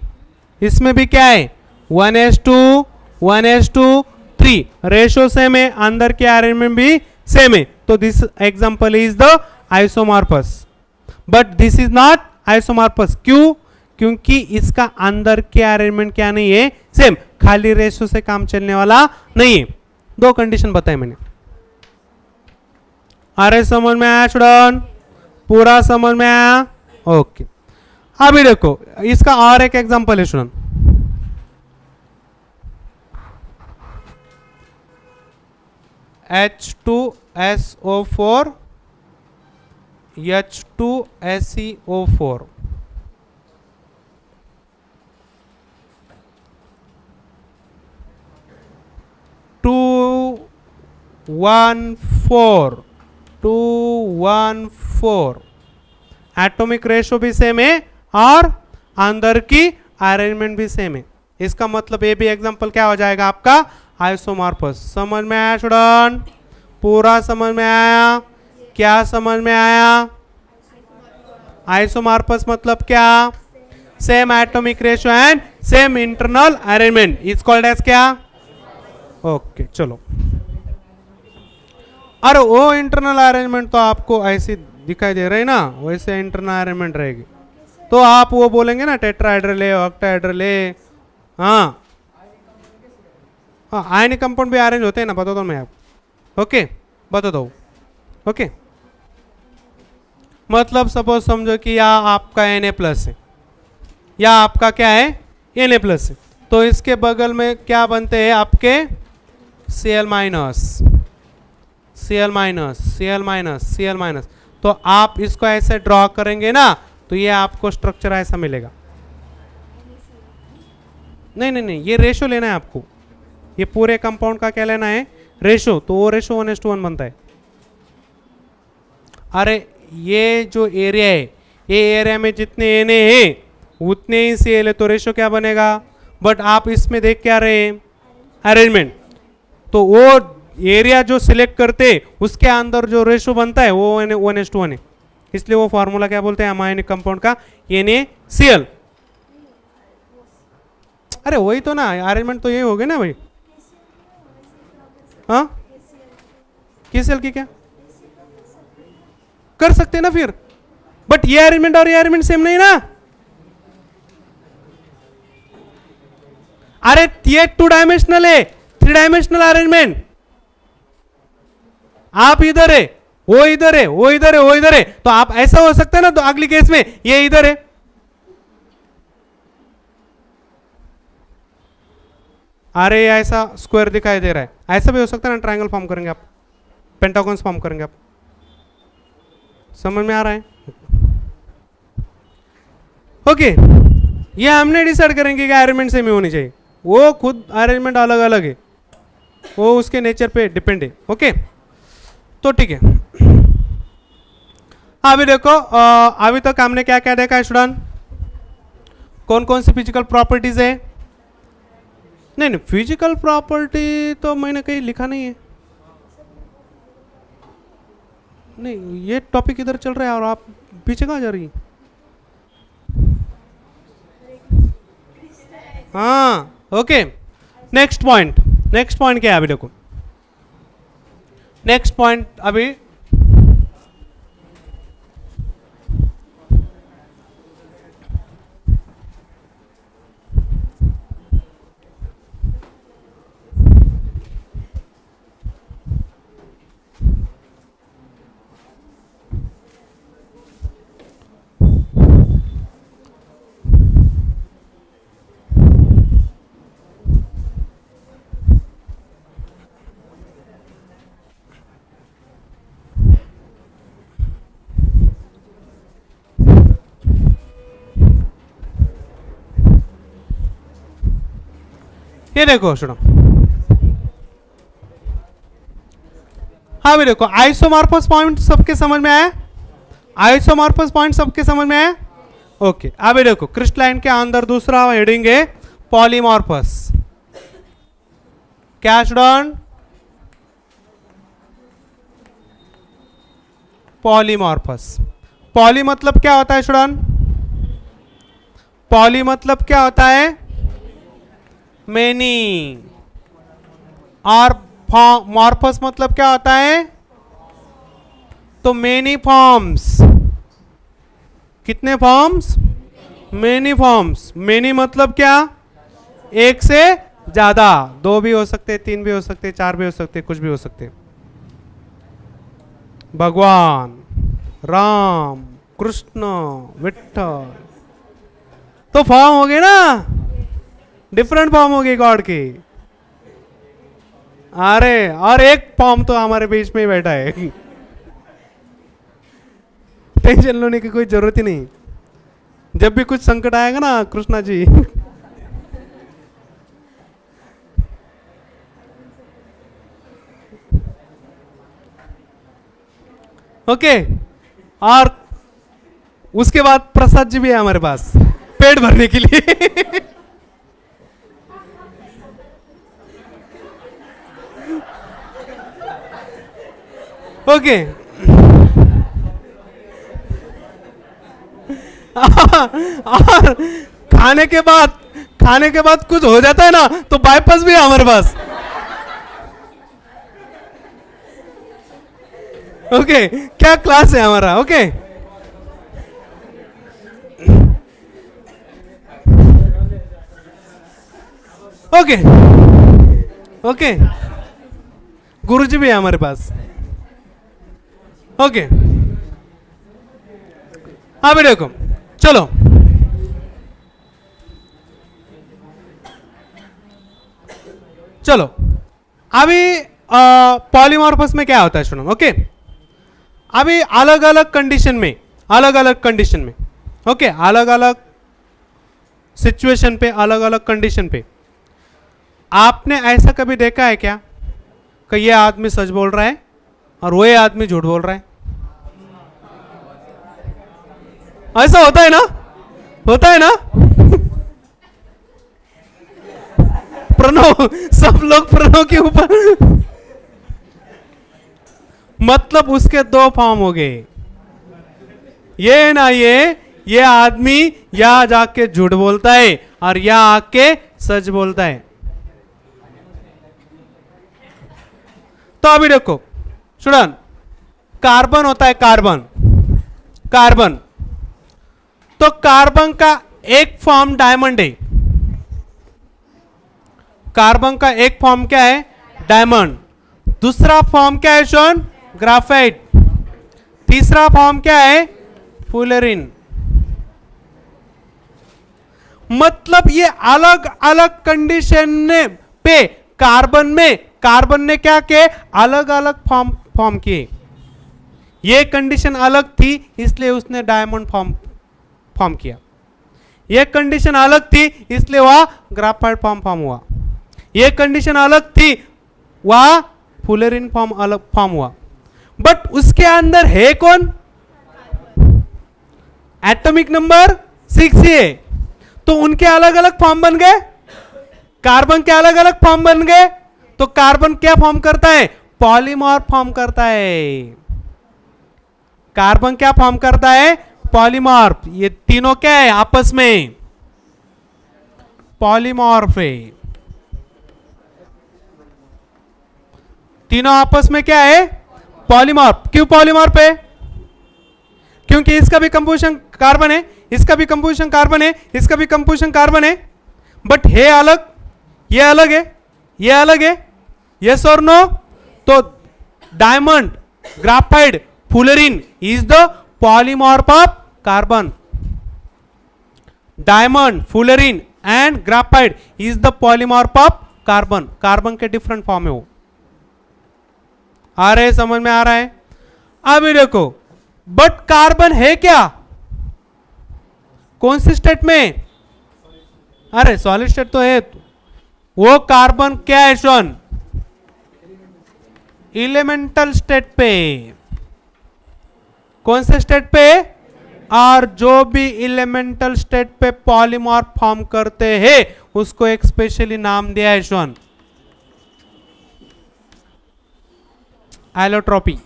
S1: इसमें भी क्या है? 1:2 1:3। रेशो सेम है, अंदर के अरेंजमेंट भी सेम है, तो this example is the isomorphous. But this is not isomorphous. क्यों? क्योंकि इसका अंदर के अरेंजमेंट क्या नहीं है? सेम। खाली रेशो से काम चलने वाला नहीं है। दो कंडीशन बताए मैंने। अरे समझ में आया स्टूडेंट? पूरा समझ में आया? ओके। अभी देखो इसका और एक एग्जांपल है student. H2SO4 H2SeO4। Two 1:4 atomic ratio भी सेम है और अंदर की अरेंजमेंट भी सेम है। इसका मतलब ये भी एग्जांपल क्या हो जाएगा आपका? आइसोमॉर्फस। समझ में आया स्टूडेंट? पूरा समझ में आया? क्या समझ में आया? आइसोमॉर्फस मतलब क्या? Same atomic ratio and same internal arrangement is called as क्या? ओके चलो। अरे वो इंटरनल अरेंजमेंट तो आपको ऐसी दिखाई दे रही ना, वैसे इंटरनल अरेंजमेंट रहेगी। तो आप वो बोलेंगे ना टेट्राहेड्रल है, ऑक्टाहेड्रल है। हाँ हाँ, आयनिक कंपाउंड भी अरेंज होते हैं ना, बताता हूँ मैं आपको। ओके बताता हूँ। ओके मतलब सपोज समझो कि या आपका Na+ है या आपका क्या है Na+ है, तो इसके बगल में क्या बनते हैं आपके Cl-, Cl-, Cl-। तो आप इसको ऐसे ड्रॉ करेंगे ना, तो ये आपको स्ट्रक्चर ऐसा मिलेगा। नहीं नहीं नहीं, ये रेशो लेना है आपको। ये पूरे कंपाउंड का क्या लेना है? रेशो। तो वो रेशो 1:1 बनता है। अरे ये जो एरिया है, ये एरिया में जितने Na है उतने ही Cl है, तो रेशो क्या बनेगा? बट आप इसमें देख क्या रहे हैं? अरेंजमेंट। तो वो एरिया जो सिलेक्ट करते उसके अंदर जो रेशो बनता है वो 1:1 है। इसलिए वो फॉर्मूला क्या बोलते हैं अमाइनिक कंपाउंड का? NaCl। अरे वही तो ना, अरेंजमेंट तो यही हो गया ना भाई। हाँ KCl की क्या कर सकते ना फिर, बट ये अरेंजमेंट और ये अरेंजमेंट सेम नहीं ना। अरे ये 2 डायमेंशनल है, 3 डायमेंशनल अरेंजमेंट। आप इधर है, वो इधर है, वो इधर है, वो इधर है, तो आप ऐसा हो सकता है ना। तो अगली केस में ये इधर है, अरे ऐसा स्क्वायर दिखाई दे रहा है, ऐसा भी हो सकता है ना। ट्रायंगल फॉर्म करेंगे आप, पेंटागॉन्स फॉर्म करेंगे आप। समझ में आ रहा है? ओके ये हमने डिसाइड करेंगे कि अरेंजमेंट सेम ही होनी चाहिए। वो खुद अरेंजमेंट अलग अलग है, वो उसके नेचर पे डिपेंड है। ओके तो ठीक है। अभी देखो अभी तक हमने क्या क्या देखा है स्टूडेंट? कौन कौन सी फिजिकल प्रॉपर्टीज है? नहीं नहीं, फिजिकल प्रॉपर्टी तो मैंने कहीं लिखा नहीं है। नहीं ये टॉपिक इधर चल रहा है और आप पीछे कहाँ जा रही हैं? हाँ okay next point. Next point क्या है? अभी देखो नेक्स्ट पॉइंट अभी ये देखो सुनो। हाँ भी देखो आइसोमॉर्फस पॉइंट सबके समझ में आया? आइसोमॉर्फस पॉइंट सबके समझ में आया? ओके अभी देखो क्रिस्टलाइन के अंदर दूसरा हेडिंग है पॉलीमॉर्फस। क्या स्टूडेंट? पॉलीमॉर्फस। पॉली मतलब क्या होता है स्टूडेंट? पॉली मतलब क्या होता है? मेनी। और मॉर्फस मतलब क्या होता है? तो मेनी फॉर्म्स। कितने फॉर्म्स? Many forms. मेनी मतलब क्या? एक से ज्यादा, 2 भी हो सकते, 3 भी हो सकते, 4 भी हो सकते, कुछ भी हो सकते। भगवान राम कृष्ण विठ्ठल तो फॉर्म हो गए ना, डिफरेंट फॉर्म हो गई गॉड की। अरे और एक फॉर्म तो हमारे बीच में ही बैठा है। टेंशन लेने की कोई जरूरत ही नहीं। जब भी कुछ संकट आएगा ना कृष्णा जी ओके और उसके बाद प्रसाद जी भी है हमारे पास पेट भरने के लिए। ओके और खाने के बाद कुछ हो जाता है ना, तो बाईपास भी है हमारे पास। ओके क्या क्लास है हमारा। ओके ओके ओके गुरुजी भी है हमारे पास। ओके अभी देखो, चलो चलो अभी पॉलीमॉर्फस में क्या होता है स्टूडेंट। ओके अभी अलग अलग कंडीशन में ओके अलग अलग सिचुएशन पे, अलग अलग कंडीशन पे आपने ऐसा कभी देखा है क्या कि ये आदमी सच बोल रहा है और वो आदमी झूठ बोल रहा है? ऐसा होता है ना, होता है ना? प्रणव, सब लोग प्रणव के ऊपर मतलब उसके दो फॉर्म हो गए, ये ना ये आदमी यहां जाके झूठ बोलता है और यहां आके सच बोलता है। तो अभी देखो स्टूडेंट, कार्बन होता है, कार्बन तो कार्बन का एक फॉर्म डायमंड है। कार्बन का एक फॉर्म क्या है? डायमंड। दूसरा फॉर्म क्या है शोन? ग्राफाइट। तीसरा फॉर्म क्या है? फुलेरिन। मतलब ये अलग अलग कंडीशन पे कार्बन ने क्या किए? अलग अलग फॉर्म किए। ये कंडीशन अलग थी इसलिए उसने डायमंड फॉर्म किया। ये कंडीशन अलग थी इसलिए वह ग्राफाइट फॉर्म हुआ। ये कंडीशन अलग थी, वह फुलेरिन फॉर्म हुआ। बट उसके अंदर है कौन? एटॉमिक नंबर 6 है। तो उनके अलग अलग फॉर्म बन गए, कार्बन के अलग अलग फॉर्म बन गए। तो कार्बन क्या फॉर्म करता है? पॉलीमॉर्फ फॉर्म करता है। कार्बन क्या फॉर्म करता है? पॉलीमॉर्फ। ये तीनों क्या है? आपस में पॉलीमॉर्फ है। तीनों आपस में क्या है? पॉलीमॉर्फ। क्यों पॉलीमॉर्फ है? क्योंकि इसका भी कंपोजिशन कार्बन है, इसका भी कंपोजिशन कार्बन है, इसका भी कंपोजिशन कार्बन है, बट है अलग, ये अलग है, ये अलग है। यस और नो? तो diamond, graphite, fullerene is the polymorph of carbon. Diamond, fullerene and graphite is the polymorph of carbon. Carbon के डिफरेंट फॉर्म है वो। आ रहे, समझ में आ रहा है? अभी देखो, बट कार्बन है क्या? कौन सी स्टेट में? अरे सॉलिड स्टेट तो है। वो कार्बन क्या है शोन? एलिमेंटल स्टेट पे। कौन से स्टेट पे? और जो भी एलिमेंटल स्टेट पे पॉलीमॉर्फ फॉर्म करते हैं उसको एक स्पेशली नाम दिया है शोन, एलोट्रोपी।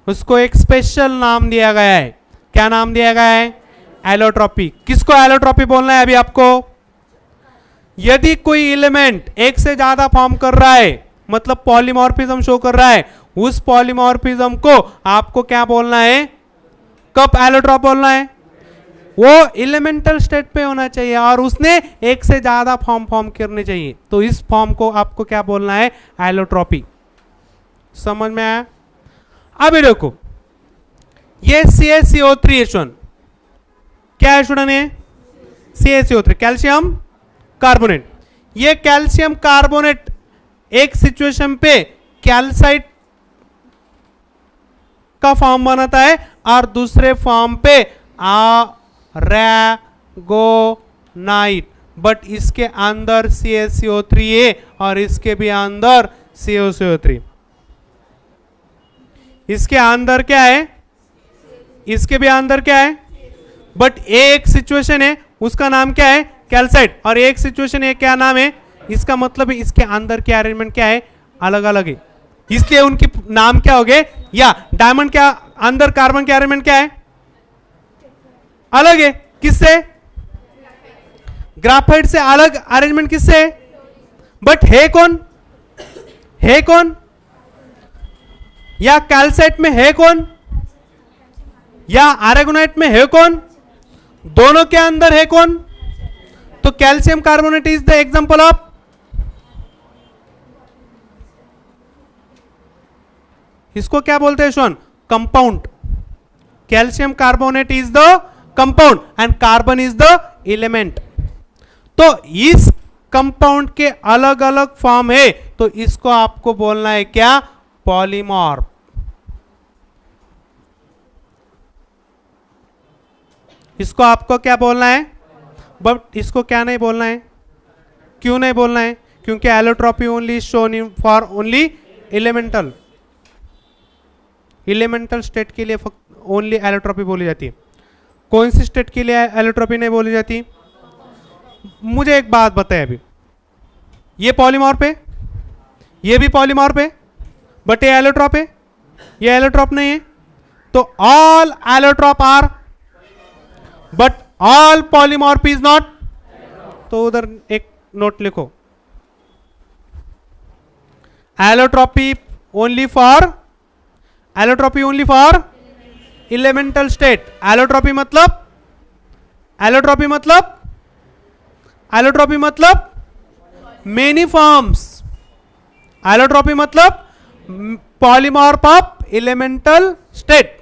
S1: उसको एक स्पेशल नाम दिया गया है। क्या नाम दिया गया है? एलोट्रोपी। किसको एलोट्रोपी बोलना है अभी आपको? यदि कोई एलिमेंट एक से ज्यादा फॉर्म कर रहा है, मतलब पॉलीमॉर्फिज्म शो कर रहा है, उस पॉलीमॉर्फिज्म को आपको क्या बोलना है? कब एलोट्रोप बोलना है? वो एलिमेंटल स्टेट पे होना चाहिए और उसने एक से ज्यादा फॉर्म करने चाहिए। तो इस फॉर्म को आपको क्या बोलना है? एलोट्रोपी। समझ में आया? अभी देखो, ये CaCO3 है। क्या है स्टूडेंट? ये CaCO3 कैल्शियम कार्बोनेट। ये कैल्शियम कार्बोनेट एक सिचुएशन पे कैल्साइट का फॉर्म बनाता है और दूसरे फॉर्म पे अरेगोनाइट। बट इसके अंदर CaCO3 है और इसके भी अंदर CaCO3। इसके अंदर क्या है? इसके भी अंदर क्या है? बट एक सिचुएशन है उसका नाम क्या है? कैल्साइट। और एक सिचुएशन है क्या नाम है? इसका मतलब है इसके अंदर के अरेंजमेंट क्या है? अलग अलग है। इसलिए उनकी नाम क्या हो गए। या डायमंड क्या अंदर कार्बन के अरेंजमेंट क्या है, अलग है। किससे, ग्राफाइट से अलग अरेंजमेंट किससे, बट है कौन, है कौन, या कैल्साइट में है कौन, या आरेगोनाइट में है कौन, दोनों के अंदर है कौन, तो calcium carbonate is the example of, इसको क्या बोलते हैं shown, compound. Calcium carbonate is the compound and carbon is the element. तो इस कंपाउंड के अलग अलग फॉर्म है, तो इसको आपको बोलना है क्या, पॉलीमॉर्फ। इसको आपको क्या बोलना है, बट इसको क्या नहीं बोलना है, क्यों नहीं बोलना है, क्योंकि allotropy only shown in for only elemental, elemental state के लिए ओनली एलोट्रॉपी बोली जाती है। कौन सी स्टेट के लिए एलोट्रॉपी नहीं बोली जाती, मुझे एक बात बताए अभी, ये पॉलीमॉर्फ है, ये भी पॉलीमॉर्फ है, बट ये एलोट्रॉप है, ये एलोट्रॉप नहीं है। तो all allotrope are, but all polymorph is not. तो उधर एक नोट लिखो, allotropy only for, allotropy only for elemental state. Allotropy मतलब, एलोट्रॉपी मतलब, एलोट्रॉपी मतलब मेनी फॉर्म्स, एलोट्रॉपी मतलब polymorph of elemental state.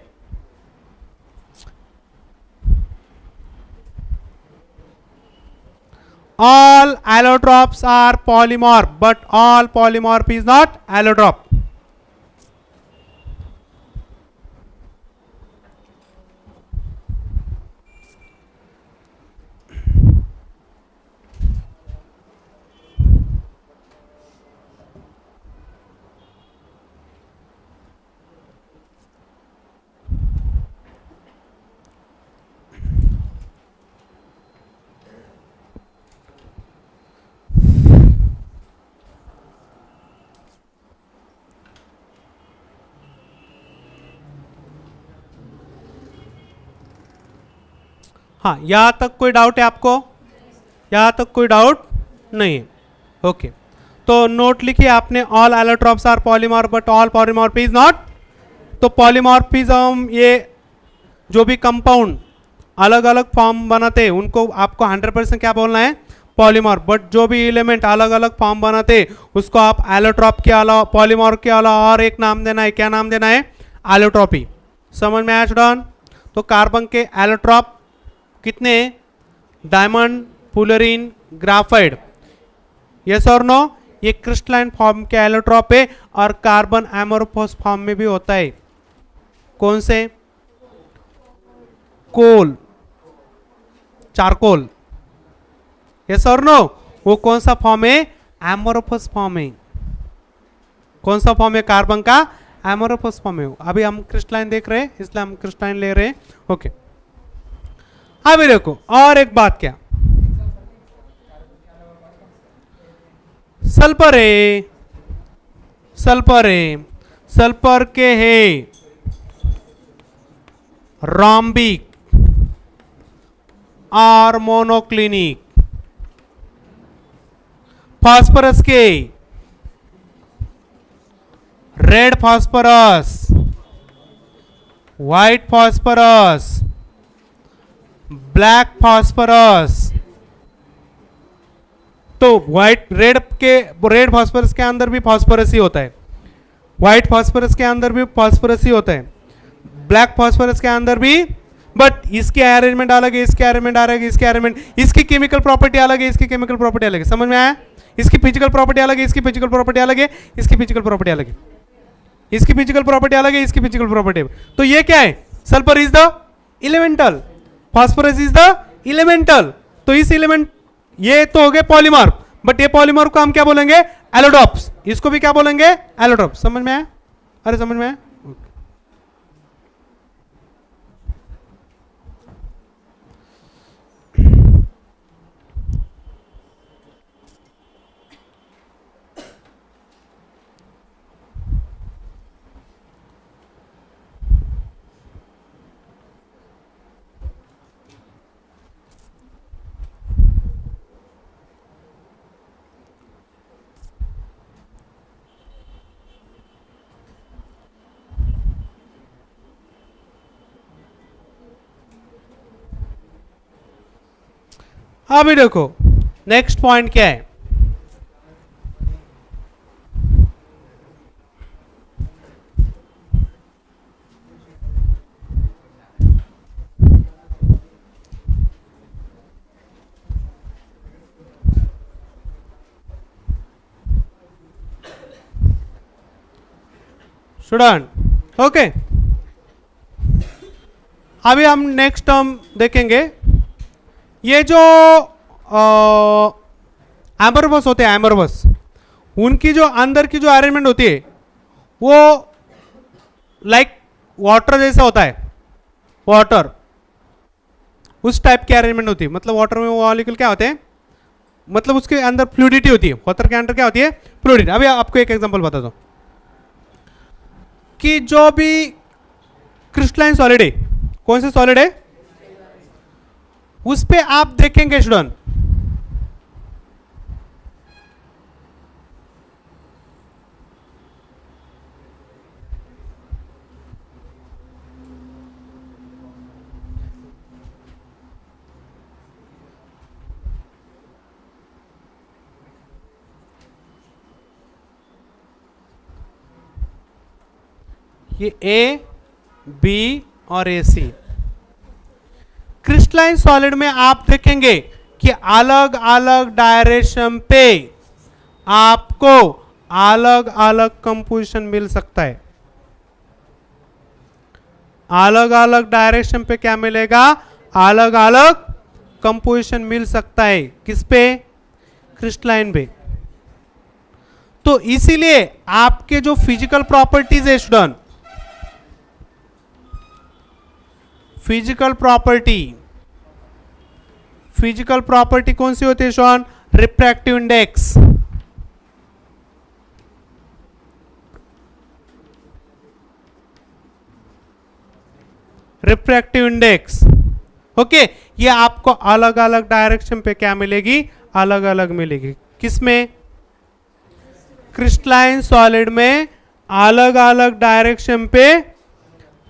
S1: All allotropes are polymorph, but all polymorph is not allotrop. हाँ, यहां तक कोई डाउट है आपको, यहां तक कोई डाउट नहीं है, ओके। तो नोट लिखिए आपने, all allotropes are polymorph but all polymorph is not. तो पॉलीमॉर्फिज्म, ये जो भी कंपाउंड अलग अलग फॉर्म बनाते हैं उनको आपको 100% क्या बोलना है, पॉलीमॉर्फ। बट जो भी एलिमेंट अलग अलग फॉर्म बनाते हैं उसको आप एलोट्रॉप के अलावा, पॉलीमॉर्फ के अलावा और एक नाम देना है, क्या नाम देना है, एलोट्रॉपी। समझ में आया स्टूडेंट। तो कार्बन के एलोट्रॉप कितने, डायमंड, फुलरीन, ग्राफाइट, यस और नो। ये क्रिस्टलाइन फॉर्म के एलोट्रॉप है और कार्बन एमोरफस फॉर्म में भी होता है। कौन से, कोल, चारकोल, यस और नो। वो कौन सा फॉर्म है, एमोरफस फॉर्म है। कौन सा फॉर्म है कार्बन का, एमोरफस फॉर्म है। अभी हम क्रिस्टलाइन देख रहे हैं इसलिए हम क्रिस्टलाइन ले रहे हैं, ओके। अभी देखो और एक बात, क्या सल्फर है, सल्फर है, सल्फर के है रोम्बिक और मोनोक्लिनिक। फास्फोरस के red phosphorus, white phosphorus, black phosphorus. तो व्हाइट, रेड फास्फोरस के अंदर भी फास्फोरस ही होता है, व्हाइट फास्फोरस के अंदर भी फास्फोरस ही होता है, ब्लैक फास्फोरस के अंदर भी, बट इसके अरेंजमेंट अलग है, इसके अरेंजमेंट अलग है, इसके अरेंजमेंट, इसकी केमिकल प्रॉपर्टी अलग है, इसकी केमिकल प्रॉपर्टी अलग है। समझ में आया। इसकी फिजिकल प्रॉपर्टी अलग है, इसकी फिजिकल प्रॉपर्टी अलग है, इसकी फिजिकल प्रॉपर्टी अलग है, इसकी फिजिकल प्रॉपर्टी अलग है, इसकी फिजिकल प्रॉपर्टी। तो ये क्या है, sulphur is the elemental, phosphorus is the elemental. तो इस एलिमेंट, ये तो हो गए पॉलीमॉर्फ, बट ये पॉलीमॉर्फ को हम क्या बोलेंगे, एलोट्रॉप्स। इसको भी क्या बोलेंगे, एलोट्रॉप्स। समझ में आया, अरे समझ में आया। अभी देखो नेक्स्ट पॉइंट क्या है। स्टूडेंट ओके, अभी हम नेक्स्ट टर्म देखेंगे। ये जो एमरबस होते हैं, एमरबस, उनकी जो अंदर की जो अरेंजमेंट होती है वो लाइक वाटर जैसा होता है। वाटर उस टाइप की अरेंजमेंट होती है। मतलब वाटर में वो मॉलिक्यूल क्या होते हैं, मतलब उसके अंदर फ्लूइडिटी होती है। वाटर के अंदर क्या होती है, फ्लूइडिटी। अभी आपको एक एग्जांपल बता दो कि जो भी क्रिस्टलाइन सॉलिड है, कौन से सॉलिड है, उस पे आप देखेंगे स्टूडेंट, ये ए, बी और ए सी। क्रिस्टलाइन सॉलिड में आप देखेंगे कि अलग अलग डायरेक्शन पे आपको अलग अलग कंपोजिशन मिल सकता है। अलग अलग डायरेक्शन पे क्या मिलेगा, अलग अलग कंपोजिशन मिल सकता है। किस पे, क्रिस्टलाइन पे। तो इसीलिए आपके जो फिजिकल प्रॉपर्टीज है स्टूडेंट, फिजिकल प्रॉपर्टी कौन सी होती है शॉन, refractive index. Refractive index okay, ये आपको अलग अलग डायरेक्शन पे क्या मिलेगी, अलग अलग मिलेगी। किसमें, क्रिस्टलाइन सॉलिड में अलग अलग डायरेक्शन पे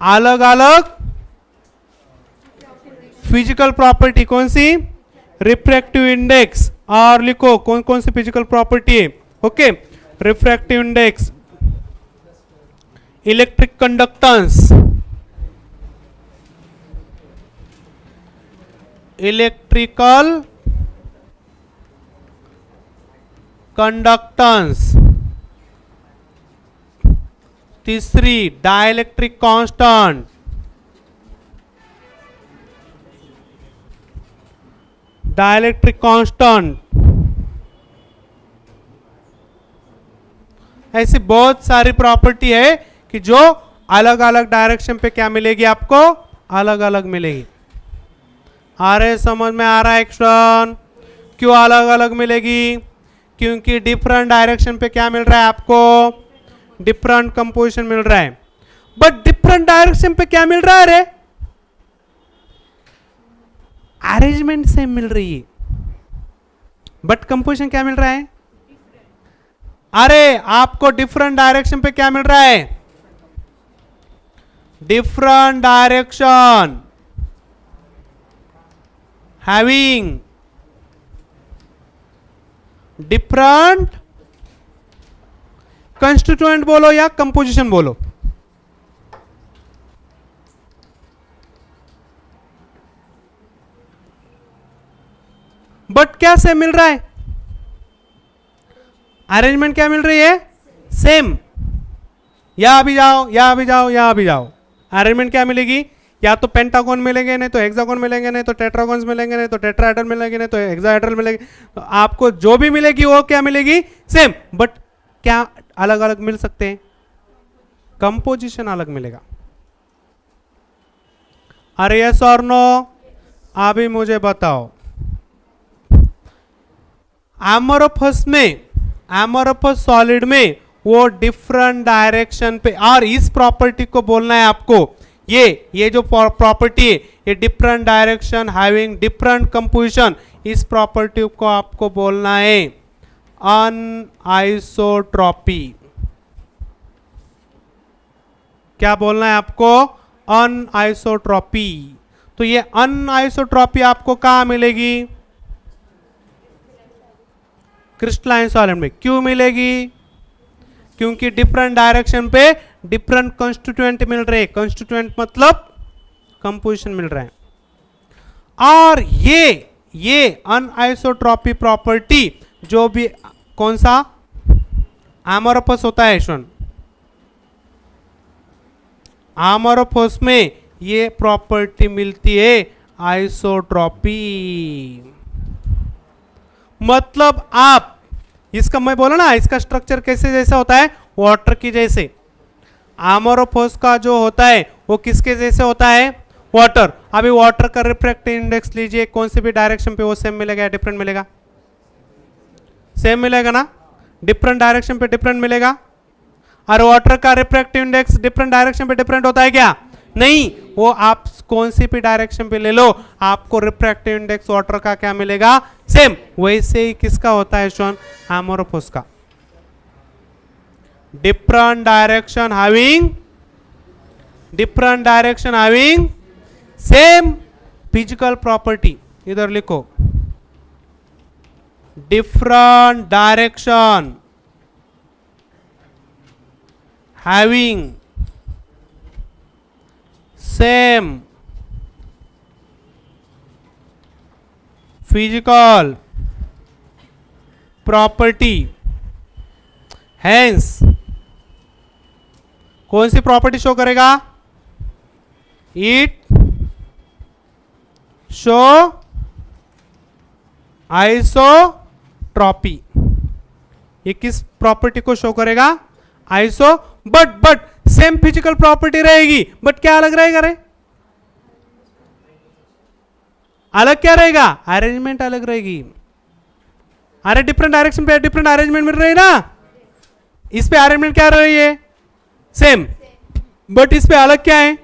S1: अलग अलग फिजिकल प्रॉपर्टी। कौन सी, रिफ्रैक्टिव इंडेक्स। और लिखो कौन कौन सी फिजिकल प्रॉपर्टी है, okay. Refractive index, electric conductance, electrical conductance. तीसरी डाइलेक्ट्रिक कांस्टेंट, डाइलेक्ट्रिक कांस्टेंट। ऐसी बहुत सारी प्रॉपर्टी है कि जो अलग अलग डायरेक्शन पे क्या मिलेगी, आपको अलग अलग मिलेगी। आ रहे, समझ में आ रहा है एक्शन, क्यों अलग अलग मिलेगी, क्योंकि डिफरेंट डायरेक्शन पे क्या मिल रहा है आपको, डिफरेंट कंपोजिशन मिल रहा है। बट डिफरेंट डायरेक्शन पे क्या मिल रहा है, रे अरेंजमेंट सेम मिल रही है, बट कंपोजिशन क्या मिल रहा है। अरे आपको डिफरेंट डायरेक्शन पे क्या मिल रहा है, different direction having different constituent बोलो या कंपोजिशन बोलो, बट क्या सेम मिल रहा है, अरेंजमेंट क्या मिल रही है, सेम। या भी जाओ, या भी जाओ, या भी जाओ, अरेंजमेंट क्या मिलेगी, या तो पेंटागन मिलेंगे, नहीं तो हेक्सागन मिलेंगे, नहीं तो टेट्रागन्स मिलेंगे, नहीं तो टेट्राहेड्रल मिलेंगे, नहीं तो हेक्साहेड्रल मिलेंगे। तो आपको जो भी मिलेगी वो क्या मिलेगी, सेम। बट क्या अलग अलग मिल सकते हैं, कंपोजिशन अलग मिलेगा। अरे यस और नो, अभी मुझे बताओ, एमोरफस में, एमोरफस सॉलिड में वो डिफरेंट डायरेक्शन पे, और इस प्रॉपर्टी को बोलना है आपको, ये जो प्रॉपर्टी है ये different direction having different composition, इस प्रॉपर्टी को आपको बोलना है अनआइसोट्रॉपी। क्या बोलना है आपको, अनआइसोट्रॉपी। तो ये अनआइसोट्रॉपी आपको कहां मिलेगी, क्रिस्टलाइन सॉलिड में क्यों मिलेगी? क्योंकि डिफरेंट डायरेक्शन पे डिफरेंट कॉन्स्टिट्यूएंट मिल रहे, कॉन्स्टिट्यूएंट मतलब कंपोजिशन मिल रहा है। और ये अनआइसोट्रॉपी प्रॉपर्टी जो भी कौन सा एमोरफस होता है H1, एमोरफस में ये प्रॉपर्टी मिलती है आइसोट्रॉपी। मतलब आप इसका मैं बोला ना, इसका स्ट्रक्चर कैसे जैसा होता है? वाटर की जैसे। एमोरफस का जो होता है वो किसके जैसे होता है? वाटर। अभी वाटर का रिफ्रैक्टिव इंडेक्स लीजिए, कौन से भी डायरेक्शन पे वो सेम मिलेगा या डिफरेंट मिलेगा? सेम मिलेगा ना, डिफरेंट डायरेक्शन पे डिफरेंट मिलेगा। और वाटर का रिफ्रैक्टिव इंडेक्स डिफरेंट डायरेक्शन पे डिफरेंट होता है क्या? नहीं, वो आप कौन सी भी डायरेक्शन पे ले लो, आपको रिफ्रैक्टिव इंडेक्स वाटर का क्या मिलेगा? सेम। वैसे ही किसका होता है शॉन? एमोरफस का। Different direction having same physical property. इधर लिखो, different direction having same physical property, hence कौन सी प्रॉपर्टी शो करेगा? It show isotropy. ये किस प्रॉपर्टी को शो करेगा? Iso. But same physical property रहेगी, बट क्या अलग रहेगा रे? अलग क्या रहेगा? अरेंजमेंट अलग रहेगी। अरे डिफरेंट डायरेक्शन पे डिफरेंट अरेंजमेंट मिल रही है ना, इस पे अरेंजमेंट क्या रही है? सेम। बट इस पे अलग क्या है?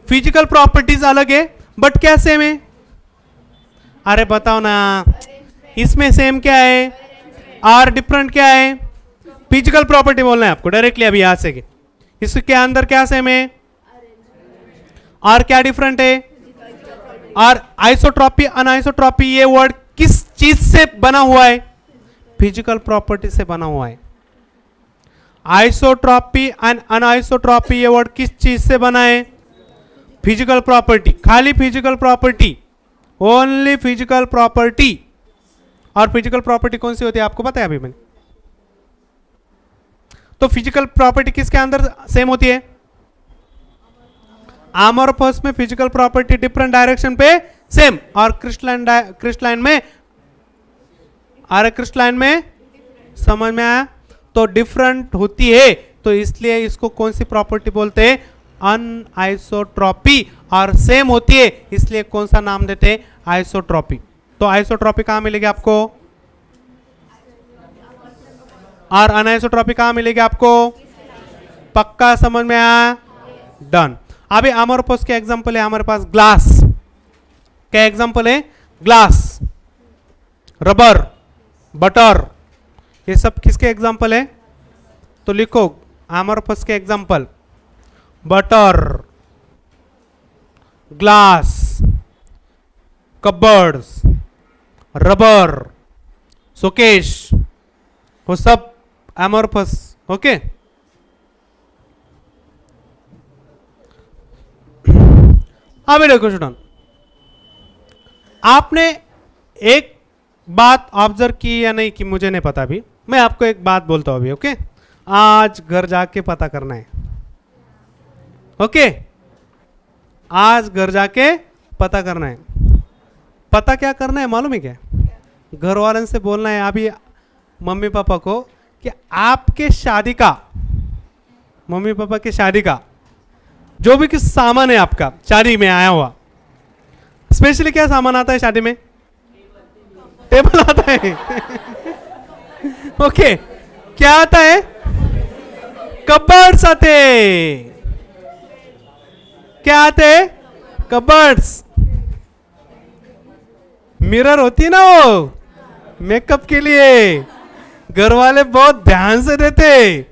S1: फिजिकल प्रॉपर्टीज अलग है, बट क्या सेम है? अरे बताओ ना, इसमें सेम क्या है और डिफरेंट क्या है? फिजिकल प्रॉपर्टी बोलना है आपको डायरेक्टली अभी यहां से। इसके अंदर क्या सेम है और क्या डिफरेंट है? और आइसोट्रॉपी अनआइसोट्रॉपी ये वर्ड किस चीज से बना हुआ है? फिजिकल प्रॉपर्टी से बना हुआ है। आइसोट्रॉपी एंड अनआइसोट्रॉपी ये वर्ड किस चीज से बना है? Physical property. खाली physical property, only physical property. और फिजिकल प्रॉपर्टी कौन सी होती है आपको पता है अभी मैंने? तो फिजिकल प्रॉपर्टी किसके अंदर सेम होती है? एमोरफस में फिजिकल प्रॉपर्टी डिफरेंट डायरेक्शन पे सेम, और क्रिस्टलाइन में समझ में आया? तो डिफरेंट होती है, तो इसलिए इसको कौन सी प्रॉपर्टी बोलते हैं? अनआइसोट्रॉपी। और सेम होती है इसलिए कौन सा नाम देते हैं? आइसोट्रॉपी। तो आइसोट्रॉपी कहां मिलेगी आपको और अनआइसोट्रॉपी कहां मिलेगी आपको? पक्का समझ में आया? डन। अभी एमोरफस के एग्जांपल है हमारे पास ग्लास। क्या एग्जांपल है? ग्लास, रबर, बटर, ये सब किसके एग्जांपल है? तो लिखो एमोरफस के example, butter, glass, cupboards, rubber, showcase, वो सब एमोरफस। ओके, अभी देखो स्टूडेंट, आपने एक बात ऑब्जर्व की या नहीं की मुझे नहीं पता। अभी मैं आपको एक बात बोलता हूं अभी। ओके, आज घर जाके पता करना है। ओके, आज घर जाके पता करना है। पता क्या करना है मालूम है क्या? घर वालों से बोलना है अभी मम्मी पापा को कि आपके शादी का, मम्मी पापा के शादी का जो भी किस सामान है आपका शादी में आया हुआ, स्पेशली क्या सामान आता है शादी में? टेबल आता है। ओके, क्या आता है? कबर्ड्स आते। क्या आते? कबर्ड्स। मिरर होती है ना वो मेकअप के लिए, घर वाले बहुत ध्यान से देते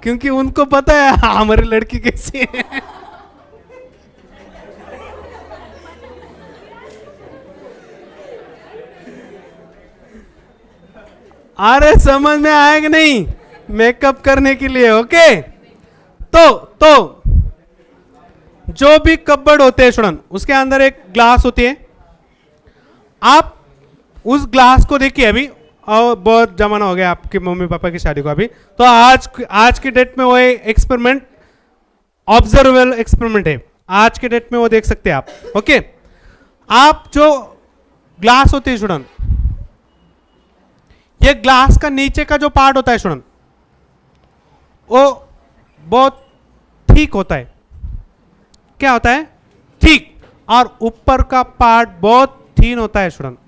S1: क्योंकि उनको पता है हमारी लड़की कैसी है। अरे समझ में आएगा नहीं, मेकअप करने के लिए। ओके, तो जो भी कपबोर्ड होते हैं स्टूडेंट, उसके अंदर एक ग्लास होती है। आप उस ग्लास को देखिए, अभी और बहुत जमाना हो गया आपके मम्मी पापा की शादी को अभी, तो आज की डेट में वो एक्सपेरिमेंट ऑब्जर्वेबल एक्सपेरिमेंट है, आज के डेट में वो देख सकते हैं आप। ओके, आप जो ग्लास होती है स्टूडेंट, ये ग्लास का नीचे का जो पार्ट होता है स्टूडेंट, वो बहुत ठीक होता है। क्या होता है? ठीक। और ऊपर का पार्ट बहुत थीन होता है स्टूडेंट।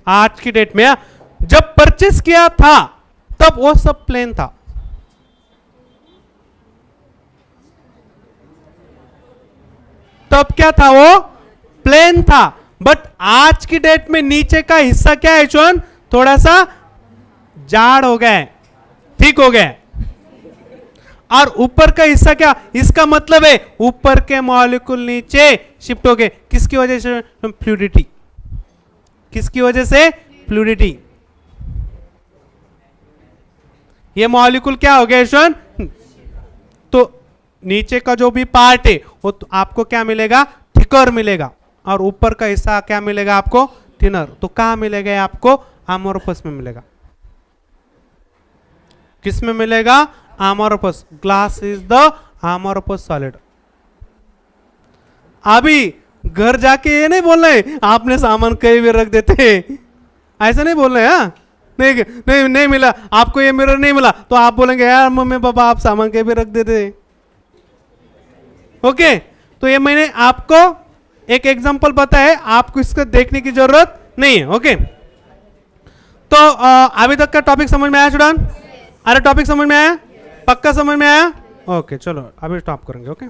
S1: आज की डेट में जब परचेस किया था तब वो सब प्लेन था, तब क्या था? वो प्लेन था। बट आज की डेट में नीचे का हिस्सा क्या है स्टूडेंट? थोड़ा सा जाड़ हो गया है, ठीक हो गया है। और ऊपर का हिस्सा क्या? इसका मतलब है ऊपर के मॉलिक्यूल नीचे शिफ्ट हो गए। किसकी वजह से? फ्लूइडिटी। किसकी वजह से? फ्लूइडिटी। ये मॉलिक्यूल क्या हो गया स्टूडेंट? तो नीचे का जो भी पार्ट है वो तो आपको क्या मिलेगा? थिकर मिलेगा। और ऊपर का हिस्सा क्या मिलेगा आपको? थिनर। तो कहां मिलेगा आपको? अमोर्फस में मिलेगा। किस में मिलेगा? Amorphous. Glass is the amorphous solid. अभी घर जाके ये नहीं बोलना है आपने सामान कहीं भी रख देते, ऐसा नहीं बोलना है। हाँ, नहीं मिला आपको, ये मिरर नहीं मिला तो आप बोलेंगे यार मम्मी पापा आप सामान कहीं भी रख देते। ओके, तो ये मैंने आपको एक एग्जांपल बताया, आपको इसको देखने की जरूरत नहीं है। ओके, तो अभी तक का टॉपिक समझ में आया स्टूडेंट? अरे टॉपिक समझ में आया? पक्का समझ में आया? ओके, चलो अभी स्टॉप करेंगे। ओके।